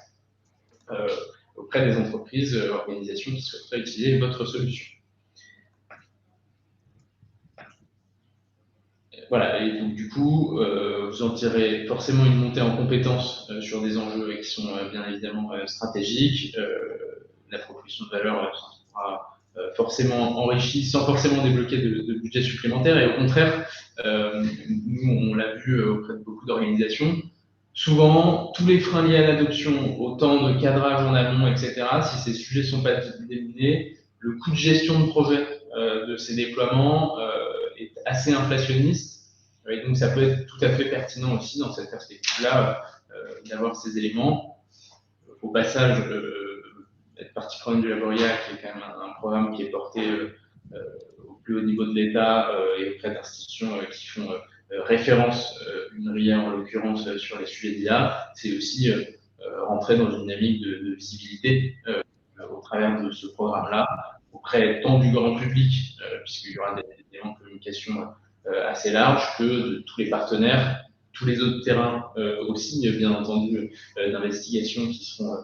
auprès des entreprises, organisations qui souhaiteraient utiliser votre solution. Voilà, et donc du coup, vous en tirez forcément une montée en compétences sur des enjeux qui sont bien évidemment stratégiques. La proposition de valeur sera forcément enrichie sans forcément débloquer de budget supplémentaire. Et au contraire, nous, on l'a vu auprès de beaucoup d'organisations, souvent, tous les freins liés à l'adoption, autant de cadrage en amont, etc., si ces sujets ne sont pas déterminés, le coût de gestion de projet de ces déploiements est assez inflationniste. Et donc, ça peut être tout à fait pertinent aussi dans cette perspective-là d'avoir ces éléments. Au passage, être partie prenante du Laboria, qui est quand même un programme qui est porté au plus haut niveau de l'État et auprès d'institutions qui font référence, une RIA en l'occurrence, sur les sujets d'IA, c'est aussi rentrer dans une dynamique de visibilité au travers de ce programme-là, auprès tant du grand public, puisqu'il y aura des éléments de communication assez larges, que de tous les partenaires, tous les autres terrains aussi, bien entendu, d'investigation qui seront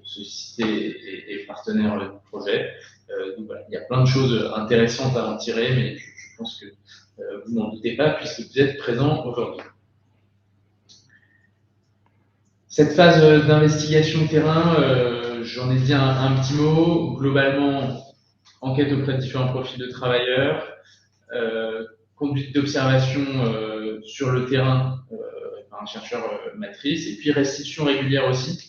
sollicités et partenaires du projet. Donc voilà, il y a plein de choses intéressantes à en tirer, mais je pense que vous n'en doutez pas puisque vous êtes présent aujourd'hui. Cette phase d'investigation de terrain, j'en ai dit un petit mot. Globalement, enquête auprès de différents profils de travailleurs, conduite d'observation sur le terrain par un chercheur matrice, et puis restitution régulière aussi.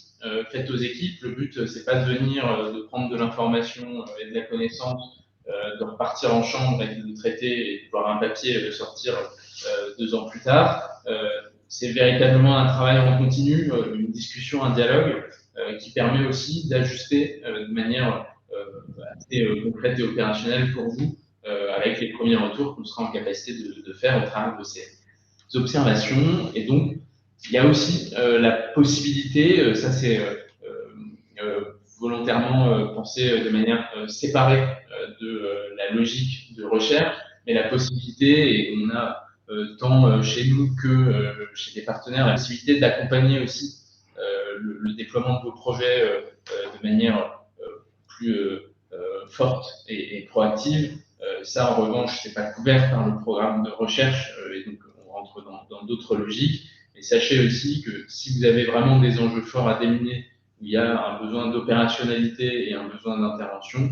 Faites aux équipes. Le but, c'est pas de venir, de prendre de l'information et de la connaissance, de repartir en chambre et de le traiter et de voir un papier sortir 2 ans plus tard. c'est véritablement un travail en continu, une discussion, un dialogue qui permet aussi d'ajuster de manière assez concrète et opérationnelle pour vous avec les premiers retours qu'on sera en capacité de faire au travers de ces observations. Et donc, il y a aussi la possibilité, ça c'est volontairement pensé de manière séparée de la logique de recherche, mais la possibilité, et on a tant chez nous que chez des partenaires, la possibilité d'accompagner aussi le déploiement de vos projets de manière plus forte et proactive. Ça, en revanche, c'est pas couvert par le programme de recherche et donc on rentre dans d'autres logiques. Et sachez aussi que si vous avez vraiment des enjeux forts à déminer, où il y a un besoin d'opérationnalité et un besoin d'intervention,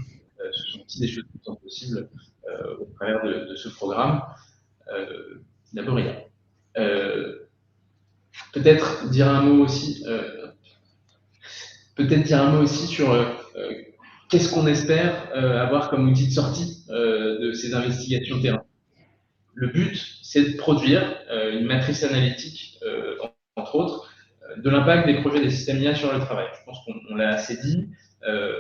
ce sont aussi des choses qui sont possibles au travers de ce programme. D'abord, il y a peut-être dire un mot aussi sur qu'est-ce qu'on espère avoir comme outil de sortie de ces investigations terrain. Le but, c'est de produire une matrice analytique, entre autres, de l'impact des projets des systèmes IA sur le travail. Je pense qu'on l'a assez dit.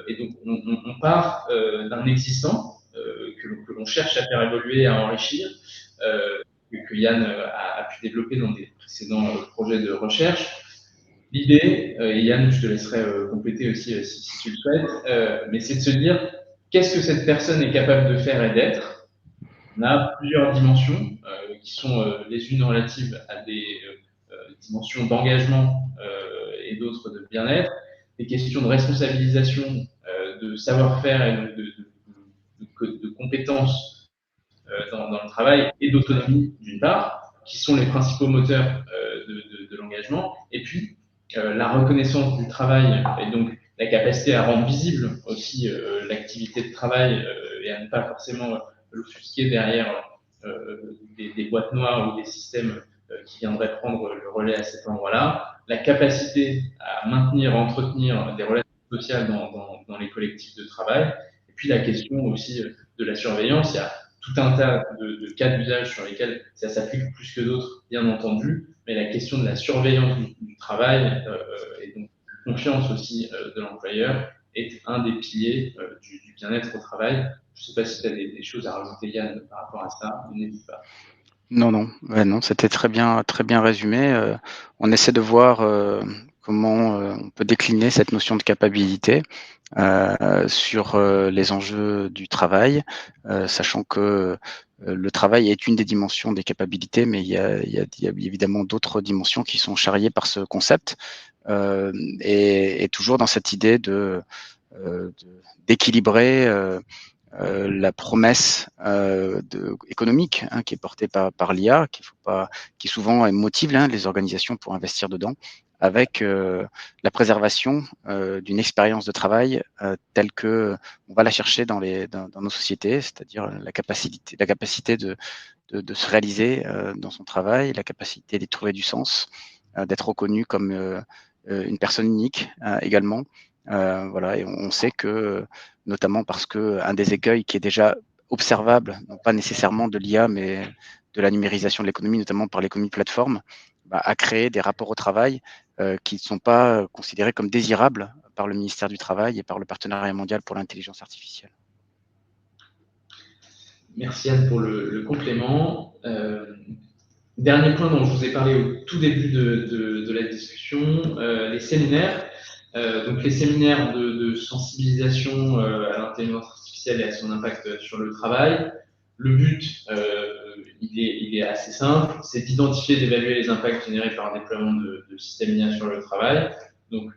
Et donc, on part d'un existant que l'on cherche à faire évoluer, à enrichir, que Yann a pu développer dans des précédents projets de recherche. L'idée, et Yann, je te laisserai compléter aussi si tu le souhaites, mais c'est de se dire qu'est-ce que cette personne est capable de faire et d'être. On a plusieurs dimensions qui sont les unes relatives à des dimensions d'engagement et d'autres de bien-être, des questions de responsabilisation, de savoir-faire et de compétences dans le travail et d'autonomie d'une part, qui sont les principaux moteurs de l'engagement, et puis la reconnaissance du travail et donc la capacité à rendre visible aussi l'activité de travail et à ne pas forcément l'offusquer derrière des boîtes noires ou des systèmes qui viendraient prendre le relais à cet endroit-là, la capacité à maintenir, à entretenir des relations sociales dans les collectifs de travail, et puis la question aussi de la surveillance. Il y a tout un tas de cas d'usage sur lesquels ça s'applique plus que d'autres, bien entendu, mais la question de la surveillance du travail et donc la confiance aussi de l'employeur est un des piliers du bien-être au travail. Je ne sais pas si tu as des choses à rajouter, Yann, par rapport à ça, n'hésite pas. Non, non, c'était très bien résumé. On essaie de voir comment on peut décliner cette notion de capacité sur les enjeux du travail, sachant que le travail est une des dimensions des capacités, mais il y a évidemment d'autres dimensions qui sont charriées par ce concept, et toujours dans cette idée d'équilibrer la promesse économique qui est portée par l'IA, qui souvent motive les organisations pour investir dedans, avec la préservation d'une expérience de travail telle que on va la chercher dans nos sociétés, c'est-à-dire la capacité de se réaliser dans son travail, la capacité d'y trouver du sens, d'être reconnu comme une personne unique également. Voilà, et on sait que, notamment parce que un des écueils qui est déjà observable, non pas nécessairement de l'IA, mais de la numérisation de l'économie, notamment par l'économie plateforme, a créé des rapports au travail qui ne sont pas considérés comme désirables par le ministère du Travail et par le Partenariat mondial pour l'intelligence artificielle. Merci Anne pour le complément. Dernier point dont je vous ai parlé au tout début de la discussion, les séminaires. Donc les séminaires de sensibilisation à l'intelligence artificielle et à son impact sur le travail. Le but, il est assez simple, c'est d'identifier et d'évaluer les impacts générés par un déploiement de systèmes IA sur le travail. Donc,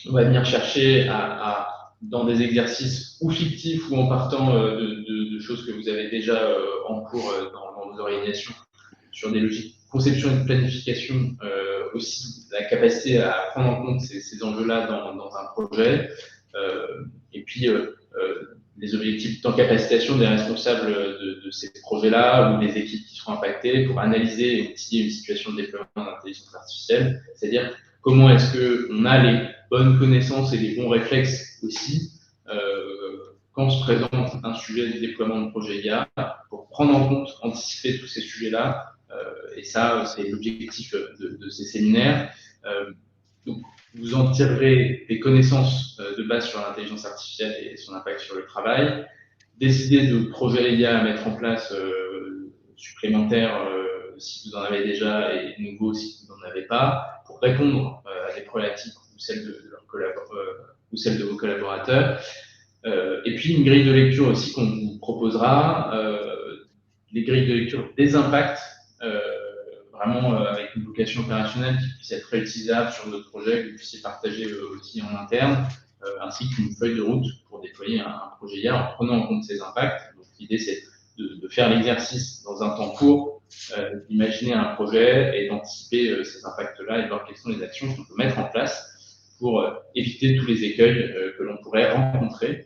on va venir chercher dans des exercices ou fictifs ou en partant de choses que vous avez déjà en cours dans vos organisations sur des logiques de conception et de planification, aussi la capacité à prendre en compte ces enjeux-là dans un projet, et puis les objectifs d'encapacitation des responsables de ces projets-là ou des équipes qui seront impactées pour analyser et outiller une situation de déploiement d'intelligence artificielle, c'est-à-dire comment est-ce qu'on a les bonnes connaissances et les bons réflexes aussi quand se présente un sujet de déploiement de projet IA pour prendre en compte, anticiper tous ces sujets-là Et ça, c'est l'objectif de ces séminaires. Donc, vous en tirerez des connaissances de base sur l'intelligence artificielle et son impact sur le travail, décider de projets IA à mettre en place supplémentaires si vous en avez déjà et nouveaux si vous n'en avez pas, pour répondre à des problématiques ou celles de vos collaborateurs. Et puis une grille de lecture aussi qu'on vous proposera, les grilles de lecture des impacts, vraiment avec une vocation opérationnelle qui puisse être réutilisable sur notre projet, que vous puissiez partager aussi en interne, ainsi qu'une feuille de route pour déployer un projet IA en prenant en compte ces impacts. Donc l'idée c'est de faire l'exercice dans un temps court, d'imaginer un projet et d'anticiper ces impacts-là et de voir quelles sont les actions qu'on peut mettre en place pour éviter tous les écueils que l'on pourrait rencontrer.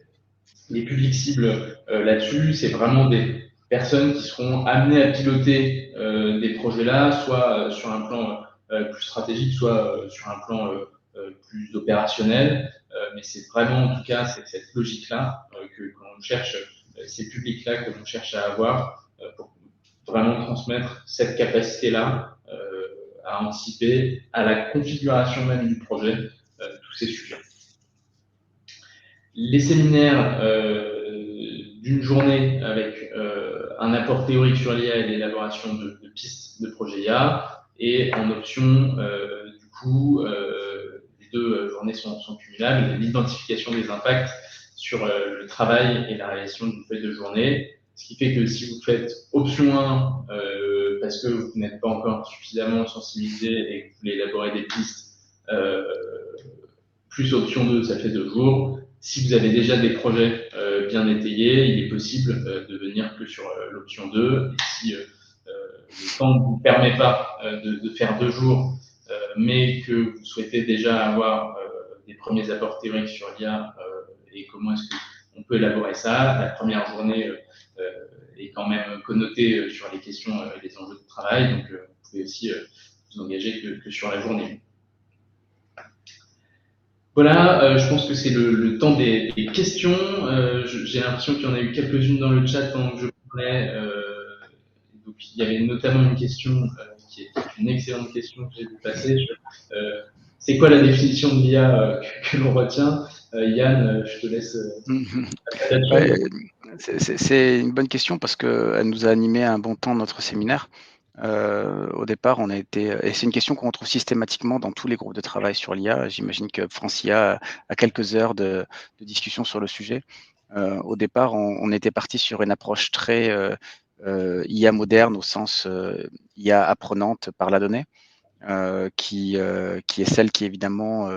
Les publics cibles là-dessus, c'est vraiment des personnes qui seront amenées à piloter des projets-là, soit sur un plan plus stratégique, soit sur un plan plus opérationnel. Mais c'est vraiment, en tout cas, cette logique-là que l'on cherche, ces publics-là que l'on cherche à avoir pour vraiment transmettre cette capacité-là à anticiper à la configuration même du projet tous ces sujets. Les séminaires d'une journée avec un apport théorique sur l'IA et l'élaboration de pistes de projets IA, et en option, du coup, les deux journées sont cumulables, l'identification des impacts sur le travail et la réalisation d'une feuille de journée, ce qui fait que si vous faites option 1, parce que vous n'êtes pas encore suffisamment sensibilisé et que vous voulez élaborer des pistes, plus option 2, ça fait 2 jours. Si vous avez déjà des projets bien étayés, il est possible de venir que sur l'option 2. Et si le temps ne vous permet pas de faire 2 jours, mais que vous souhaitez déjà avoir des premiers apports théoriques sur l'IA et comment est-ce qu'on peut élaborer ça, la première journée est quand même connotée sur les questions et les enjeux de travail. Donc, vous pouvez aussi vous engager que sur la journée. Voilà, je pense que c'est le temps des questions. J'ai l'impression qu'il y en a eu quelques-unes dans le chat pendant que je parlais. Donc, il y avait notamment une question qui est une excellente question que j'ai vu passer. C'est quoi la définition de l'IA que l'on retient? Yann, je te laisse. C'est une bonne question parce qu'elle nous a animé un bon temps notre séminaire. Au départ, on a été, et c'est une question qu'on retrouve systématiquement dans tous les groupes de travail sur l'IA. J'imagine que Francia a quelques heures de discussion sur le sujet. Au départ, on était parti sur une approche très IA moderne au sens IA apprenante par la donnée, qui est celle qui évidemment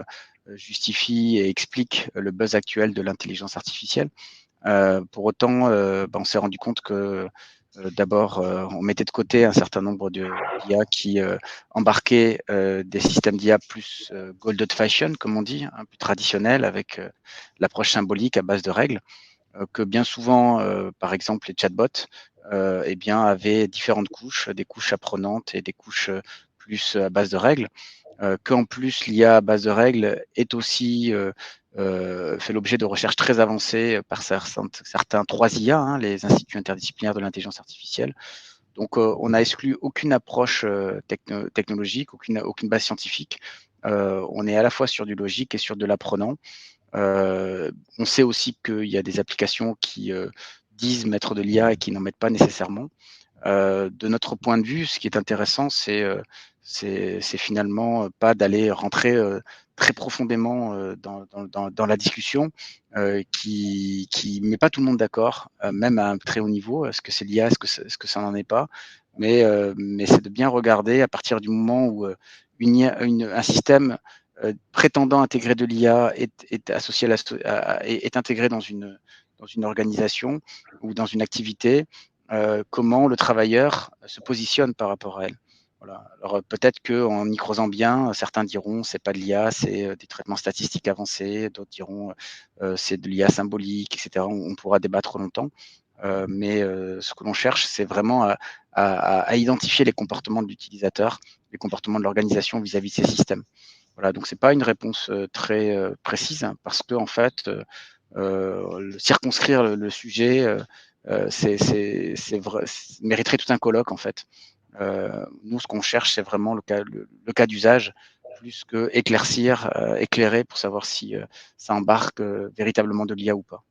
justifie et explique le buzz actuel de l'intelligence artificielle. Pour autant, on s'est rendu compte que d'abord, on mettait de côté un certain nombre d'IA qui embarquaient des systèmes d'IA plus gold fashion, comme on dit, hein, plus traditionnels, avec l'approche symbolique à base de règles, que bien souvent, par exemple, les chatbots eh bien, avaient différentes couches, des couches apprenantes et des couches plus à base de règles. Qu'en plus, l'IA à base de règles est aussi fait l'objet de recherches très avancées par certains 3IA, hein, les instituts interdisciplinaires de l'intelligence artificielle. Donc, on n'a exclu aucune approche technologique, aucune base scientifique. On est à la fois sur du logique et sur de l'apprenant. On sait aussi qu'il y a des applications qui disent mettre de l'IA et qui n'en mettent pas nécessairement. De notre point de vue, ce qui est intéressant, c'est finalement pas d'aller rentrer très profondément dans la discussion qui met pas tout le monde d'accord, même à un très haut niveau. Est-ce que c'est l'IA, est-ce que ça n'en est pas? Mais c'est de bien regarder à partir du moment où un système prétendant intégrer de l'IA est associé est intégré dans une organisation ou dans une activité, comment le travailleur se positionne par rapport à elle. Voilà. Alors peut-être qu'en y creusant bien, certains diront c'est pas de l'IA, c'est des traitements statistiques avancés, d'autres diront c'est de l'IA symbolique, etc. On pourra débattre longtemps, mais ce que l'on cherche, c'est vraiment à identifier les comportements de l'utilisateur, les comportements de l'organisation vis-à-vis de ces systèmes. Voilà, donc c'est pas une réponse très précise, hein, parce que en fait, circonscrire le sujet, c'est vrai, mériterait tout un colloque en fait. Nous, ce qu'on cherche, c'est vraiment le cas d'usage, plus que éclairer pour savoir si ça embarque véritablement de l'IA ou pas.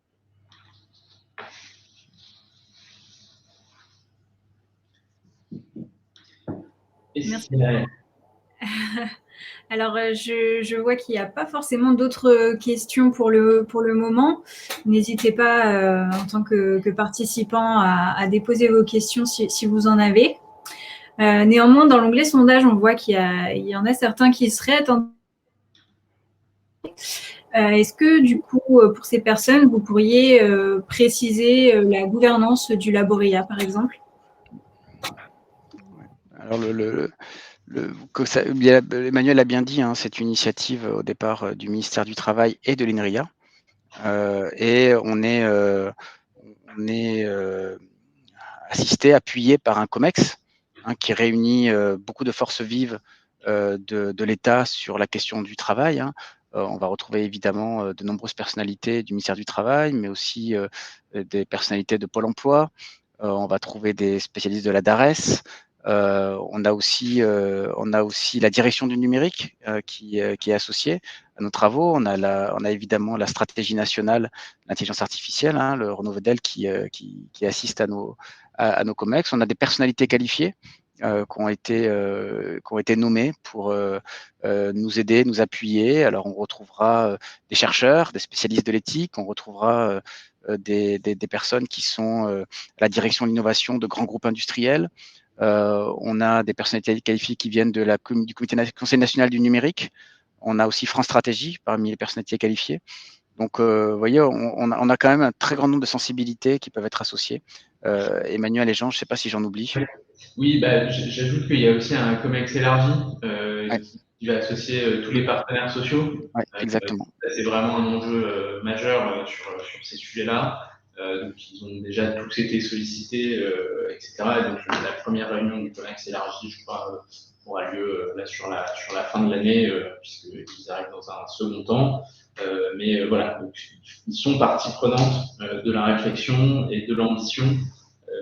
Merci. Alors, je vois qu'il n'y a pas forcément d'autres questions pour le moment. N'hésitez pas, en tant que participant, à déposer vos questions si vous en avez. Néanmoins, dans l'onglet sondage, on voit qu'il y en a certains qui seraient tentés. Est-ce que, du coup, pour ces personnes, vous pourriez préciser la gouvernance du Laboria, par exemple? Alors, Emmanuel a bien dit, hein, c'est une initiative au départ du ministère du Travail et de l'INRIA. Et on est assisté, appuyé par un COMEX, hein, qui réunit beaucoup de forces vives de l'État sur la question du travail, hein. On va retrouver évidemment de nombreuses personnalités du ministère du Travail, mais aussi des personnalités de Pôle emploi. On va trouver des spécialistes de la DARES. On a aussi la direction du numérique qui est associée à nos travaux. On a évidemment la stratégie nationale d'intelligence artificielle, hein, le Renaud Vedel qui assiste à nos COMEX. On a des personnalités qualifiées qui ont été nommées pour nous aider, nous appuyer. Alors, on retrouvera des chercheurs, des spécialistes de l'éthique, on retrouvera des personnes qui sont à la direction de l'innovation de grands groupes industriels. On a des personnalités qualifiées qui viennent du Conseil national du numérique. On a aussi France Stratégie parmi les personnalités qualifiées. Donc, vous voyez, on a quand même un très grand nombre de sensibilités qui peuvent être associées. Emmanuel et Jean, je ne sais pas si j'en oublie. Oui, j'ajoute qu'il y a aussi un COMEX élargi Ouais. qui va associer tous les partenaires sociaux. Ouais, exactement. C'est vraiment un enjeu majeur sur ces sujets-là. Donc, ils ont déjà tous été sollicités, etc. Et donc, la première réunion du COMEX élargi, je crois, aura lieu là sur la fin de l'année, puisqu'ils arrivent dans un second temps. Mais voilà, donc, ils sont partie prenante de la réflexion et de l'ambition,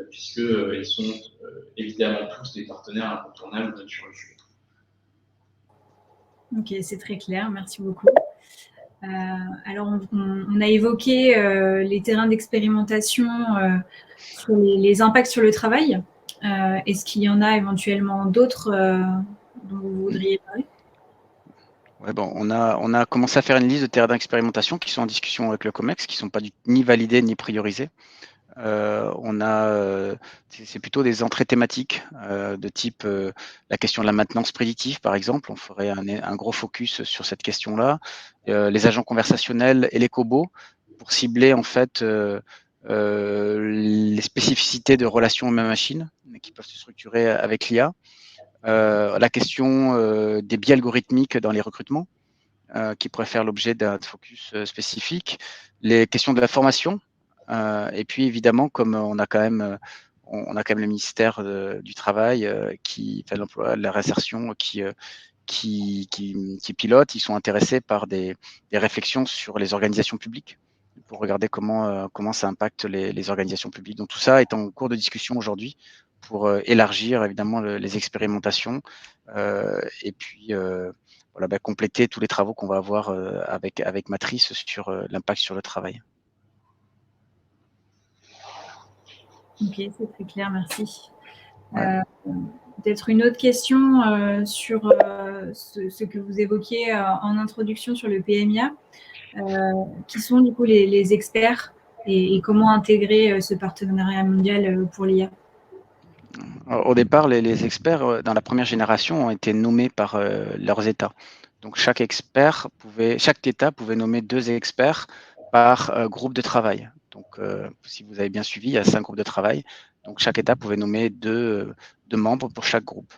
puisqu'ils sont évidemment tous des partenaires incontournables sur le sujet. Ok, c'est très clair, merci beaucoup. Alors, on a évoqué les terrains d'expérimentation sur les impacts sur le travail. Est-ce qu'il y en a éventuellement d'autres dont vous voudriez parler? Ouais, bon, on a commencé à faire une liste de terrains d'expérimentation qui sont en discussion avec le COMEX, qui ne sont pas ni validés ni priorisés. C'est plutôt des entrées thématiques de type la question de la maintenance prédictive, par exemple. On ferait un gros focus sur cette question-là. Les agents conversationnels et les cobots pour cibler en fait les spécificités de relations humain-machine qui peuvent se structurer avec l'IA. La question des biais algorithmiques dans les recrutements qui pourraient faire l'objet d'un focus spécifique. Les questions de la formation. Et puis évidemment, comme on a quand même le ministère du Travail qui fait l'emploi, la réinsertion qui pilote, ils sont intéressés par des réflexions sur les organisations publiques pour regarder comment ça impacte les organisations publiques. Donc tout ça est en cours de discussion aujourd'hui pour élargir évidemment les expérimentations et puis voilà, compléter tous les travaux qu'on va avoir avec Matrice sur l'impact sur le travail. Ok, c'est très clair, merci. Ouais. Peut-être une autre question sur ce que vous évoquiez en introduction sur le PMIA. Qui sont du coup les experts et comment intégrer ce partenariat mondial pour l'IA? Au départ, les experts dans la première génération ont été nommés par leurs États. Donc chaque État pouvait nommer 2 experts par groupe de travail. Donc si vous avez bien suivi, il y a 5 groupes de travail. Donc chaque État pouvait nommer 2 membres pour chaque groupe.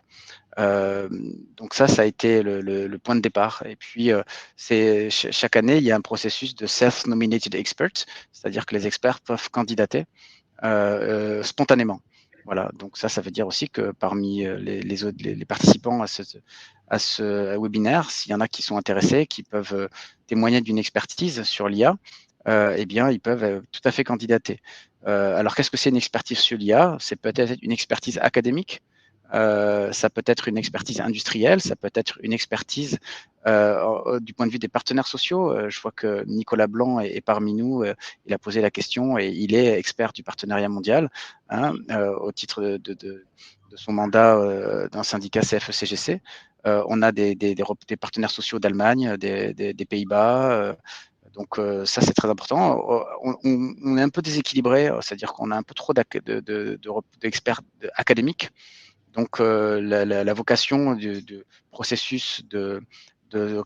Donc ça a été le point de départ. Et puis chaque année, il y a un processus de self-nominated experts, c'est-à-dire que les experts peuvent candidater spontanément. Voilà, donc ça veut dire aussi que parmi les participants à ce webinaire, s'il y en a qui sont intéressés, qui peuvent témoigner d'une expertise sur l'IA, eh bien, ils peuvent tout à fait candidater. Alors, qu'est-ce que c'est une expertise sur l'IA? C'est peut-être une expertise académique, ça peut être une expertise industrielle, ça peut être une expertise du point de vue des partenaires sociaux. Je vois que Nicolas Blanc est parmi nous. Il a posé la question et il est expert du partenariat mondial, hein, au titre de son mandat d'un syndicat CFE-CGC. On a des partenaires sociaux d'Allemagne, des Pays-Bas. Donc ça, c'est très important. On est un peu déséquilibré, c'est-à-dire qu'on a un peu trop d'experts académiques. Donc la vocation du processus de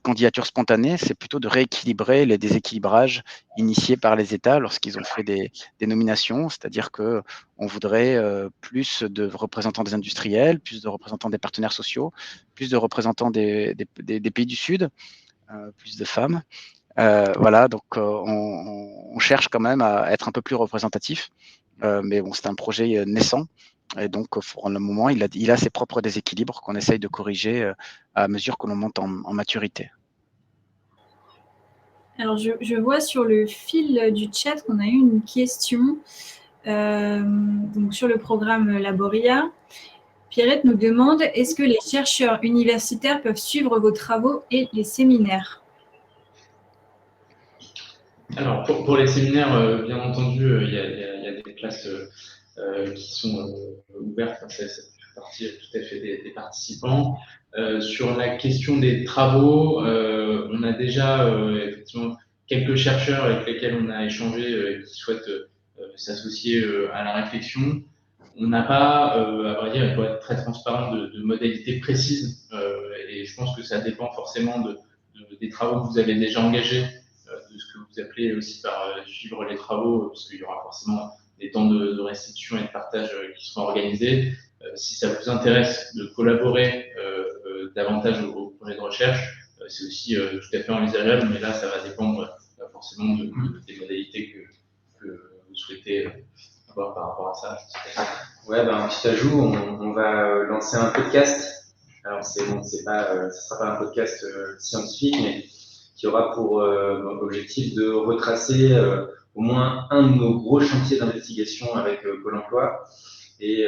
candidature spontanée, c'est plutôt de rééquilibrer les déséquilibrages initiés par les États lorsqu'ils ont fait des nominations, c'est-à-dire qu'on voudrait plus de représentants des industriels, plus de représentants des partenaires sociaux, plus de représentants des pays du Sud, plus de femmes. Voilà, donc on cherche quand même à être un peu plus représentatif, mais bon, c'est un projet naissant. Et donc, pour le moment, il a ses propres déséquilibres qu'on essaye de corriger à mesure que l'on monte en maturité. Alors, je vois sur le fil du chat qu'on a eu une question donc sur le programme Laboria. Pierrette nous demande, est-ce que les chercheurs universitaires peuvent suivre vos travaux et les séminaires? Alors, pour les séminaires, bien entendu, il y a des classes qui sont ouvertes. Ça fait partie tout à fait des participants. Sur la question des travaux, on a déjà effectivement quelques chercheurs avec lesquels on a échangé qui souhaitent s'associer à la réflexion. On n'a pas, à vrai dire, pour être très transparent, de modalités précises. Et je pense que ça dépend forcément des travaux que vous avez déjà engagés, de ce que vous appelez aussi par suivre les travaux, parce qu'il y aura forcément des temps de restitution et de partage qui seront organisés. Si ça vous intéresse de collaborer davantage au projet de recherche, c'est aussi tout à fait envisageable, mais là, ça va dépendre forcément des modalités que vous souhaitez avoir par rapport à ça. Ouais, un petit ajout, on va lancer un podcast. Alors, ce sera pas un podcast scientifique, mais qui aura pour objectif de retracer au moins un de nos gros chantiers d'investigation avec Pôle emploi et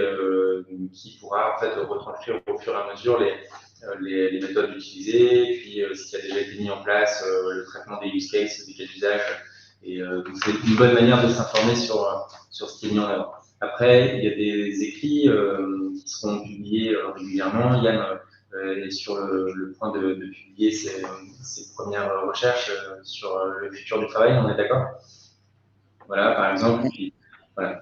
qui pourra en fait retranscrire au fur et à mesure les méthodes utilisées, puis ce qui a déjà été mis en place, le traitement des use cases, des cas d'usage. Et donc c'est une bonne manière de s'informer sur ce qui est mis en œuvre. Après, il y a des écrits qui seront publiés régulièrement. Yann est sur le point de publier ses premières recherches sur le futur du travail, on est d'accord? Voilà, par exemple. Puis, voilà,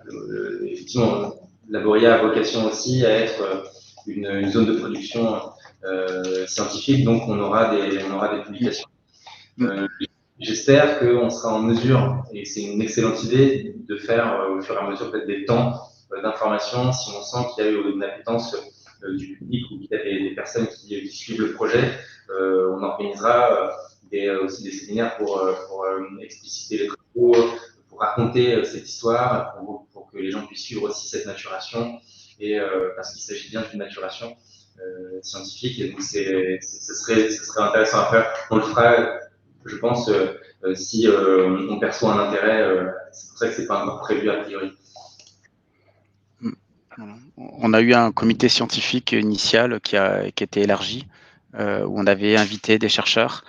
effectivement, Laboria a vocation aussi à être une zone de production scientifique, donc on aura des publications. J'espère qu'on sera en mesure, et c'est une excellente idée, de faire au fur et à mesure peut-être des temps d'information si on sent qu'il y a eu une appétence du public ou qu'il y a des personnes qui suivent le projet. On organisera aussi des séminaires pour expliciter les travaux, pour raconter cette histoire, pour que les gens puissent suivre aussi cette maturation, et parce qu'il s'agit bien d'une maturation scientifique, et donc ce serait intéressant à faire. On le fera, je pense, si on perçoit un intérêt. C'est pour ça que c'est pas encore prévu a priori. On a eu un comité scientifique initial qui a été élargi, où on avait invité des chercheurs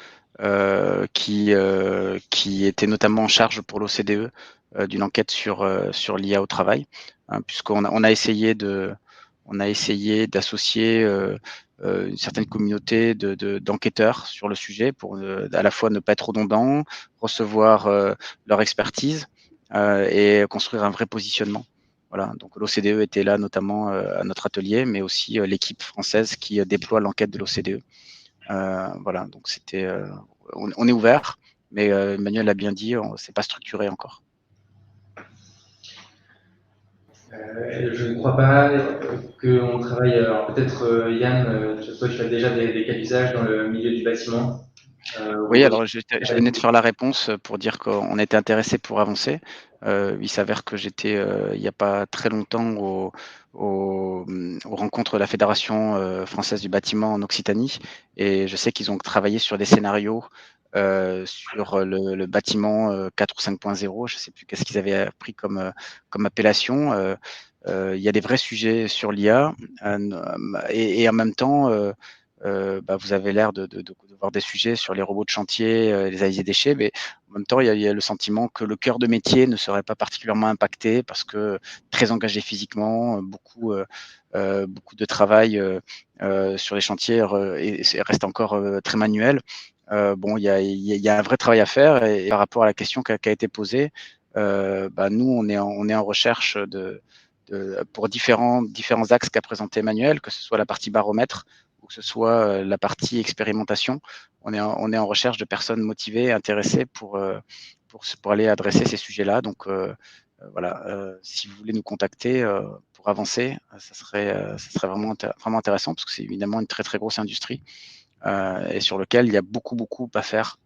qui étaient notamment en charge pour l'OCDE d'une enquête sur l'IA au travail, hein, puisqu'on a essayé d'associer une certaine communauté d'enquêteurs sur le sujet pour à la fois ne pas être redondant, recevoir leur expertise et construire un vrai positionnement. Voilà, donc l'OCDE était là notamment à notre atelier, mais aussi l'équipe française qui déploie l'enquête de l'OCDE. Voilà, donc c'était, on est ouvert, mais Emmanuel l'a bien dit, c'est pas structuré encore. Je ne crois pas qu'on travaille. Alors peut-être Yann, toi tu as déjà des cas d'usage dans le milieu du bâtiment. Oui, alors je venais de faire la réponse pour dire qu'on était intéressé pour avancer. Il s'avère que j'étais il n'y a pas très longtemps aux rencontres de la Fédération française du bâtiment en Occitanie, et je sais qu'ils ont travaillé sur des scénarios sur le bâtiment 4 ou 5.0. Je ne sais plus qu'est-ce qu'ils avaient pris comme appellation. il y a des vrais sujets sur l'IA et en même temps, vous avez l'air de voir des sujets sur les robots de chantier, les AIS déchets, mais en même temps, il y a le sentiment que le cœur de métier ne serait pas particulièrement impacté parce que très engagé physiquement, beaucoup de travail sur les chantiers reste encore très manuel. Bon, il y a un vrai travail à faire et par rapport à la question qui a été posée, nous, on est en recherche pour différents axes qu'a présenté Emmanuel, que ce soit la partie baromètre ou que ce soit la partie expérimentation. On est en recherche de personnes motivées, intéressées pour aller adresser ces sujets-là. Donc voilà, si vous voulez nous contacter pour avancer, ça serait vraiment intéressant parce que c'est évidemment une très très grosse industrie et sur lequel il y a beaucoup à faire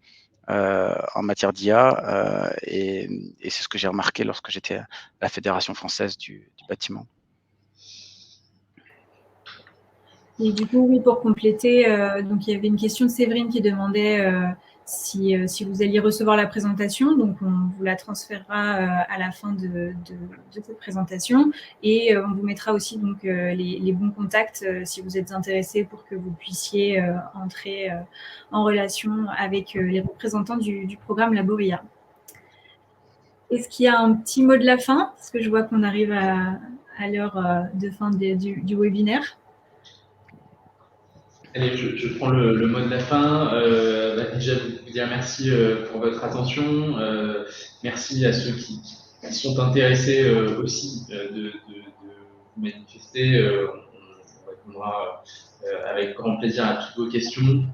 en matière d'IA et c'est ce que j'ai remarqué lorsque j'étais à la Fédération française du bâtiment. Et du coup, oui, pour compléter, donc il y avait une question de Séverine qui demandait si vous alliez recevoir la présentation. Donc, on vous la transférera à la fin de cette présentation et on vous mettra aussi donc, les bons contacts si vous êtes intéressés pour que vous puissiez entrer en relation avec les représentants du programme Laboria. Est-ce qu'il y a un petit mot de la fin? Parce que je vois qu'on arrive à l'heure de fin du webinaire. Allez, je prends le mot de la fin. Déjà, vous dire merci pour votre attention. Merci à ceux qui sont intéressés aussi de vous manifester. On répondra avec grand plaisir à toutes vos questions.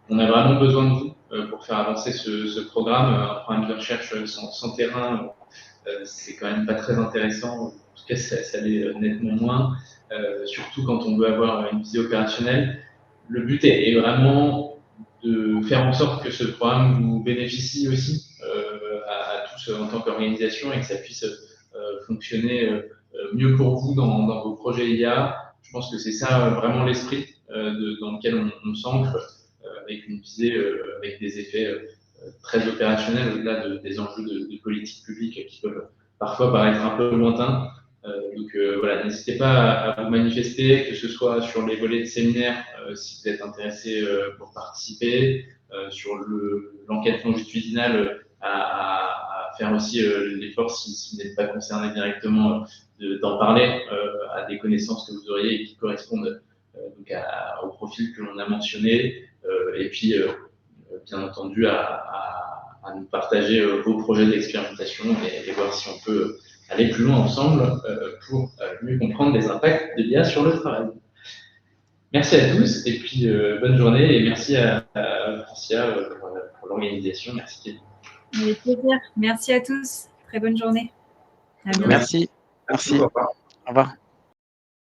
On a vraiment besoin de vous pour faire avancer ce programme. Un programme de recherche sans terrain, c'est quand même pas très intéressant. En tout cas, ça l'est nettement moins, surtout quand on veut avoir une visée opérationnelle. Le but est vraiment de faire en sorte que ce programme vous bénéficie aussi à tous en tant qu'organisation et que ça puisse fonctionner mieux pour vous dans vos projets IA. Je pense que c'est ça vraiment l'esprit dans lequel on s'ancre avec une visée, avec des effets très opérationnels au-delà des enjeux de politique publique qui peuvent parfois paraître un peu lointains. Donc voilà, n'hésitez pas à vous manifester, que ce soit sur les volets de séminaire, si vous êtes intéressé pour participer, sur l'enquête longitudinale, à faire aussi l'effort, si vous n'êtes pas concerné directement, d'en parler à des connaissances que vous auriez et qui correspondent donc au profil que l'on a mentionné, et puis bien entendu à nous partager vos projets d'expérimentation et voir si on peut aller plus loin ensemble pour mieux comprendre les impacts de l'IA sur le travail. Merci à tous et puis bonne journée et merci à Francia pour l'organisation. Merci Kevin. Avec plaisir. Merci à tous. Très bonne journée. À bientôt. Merci. Au revoir.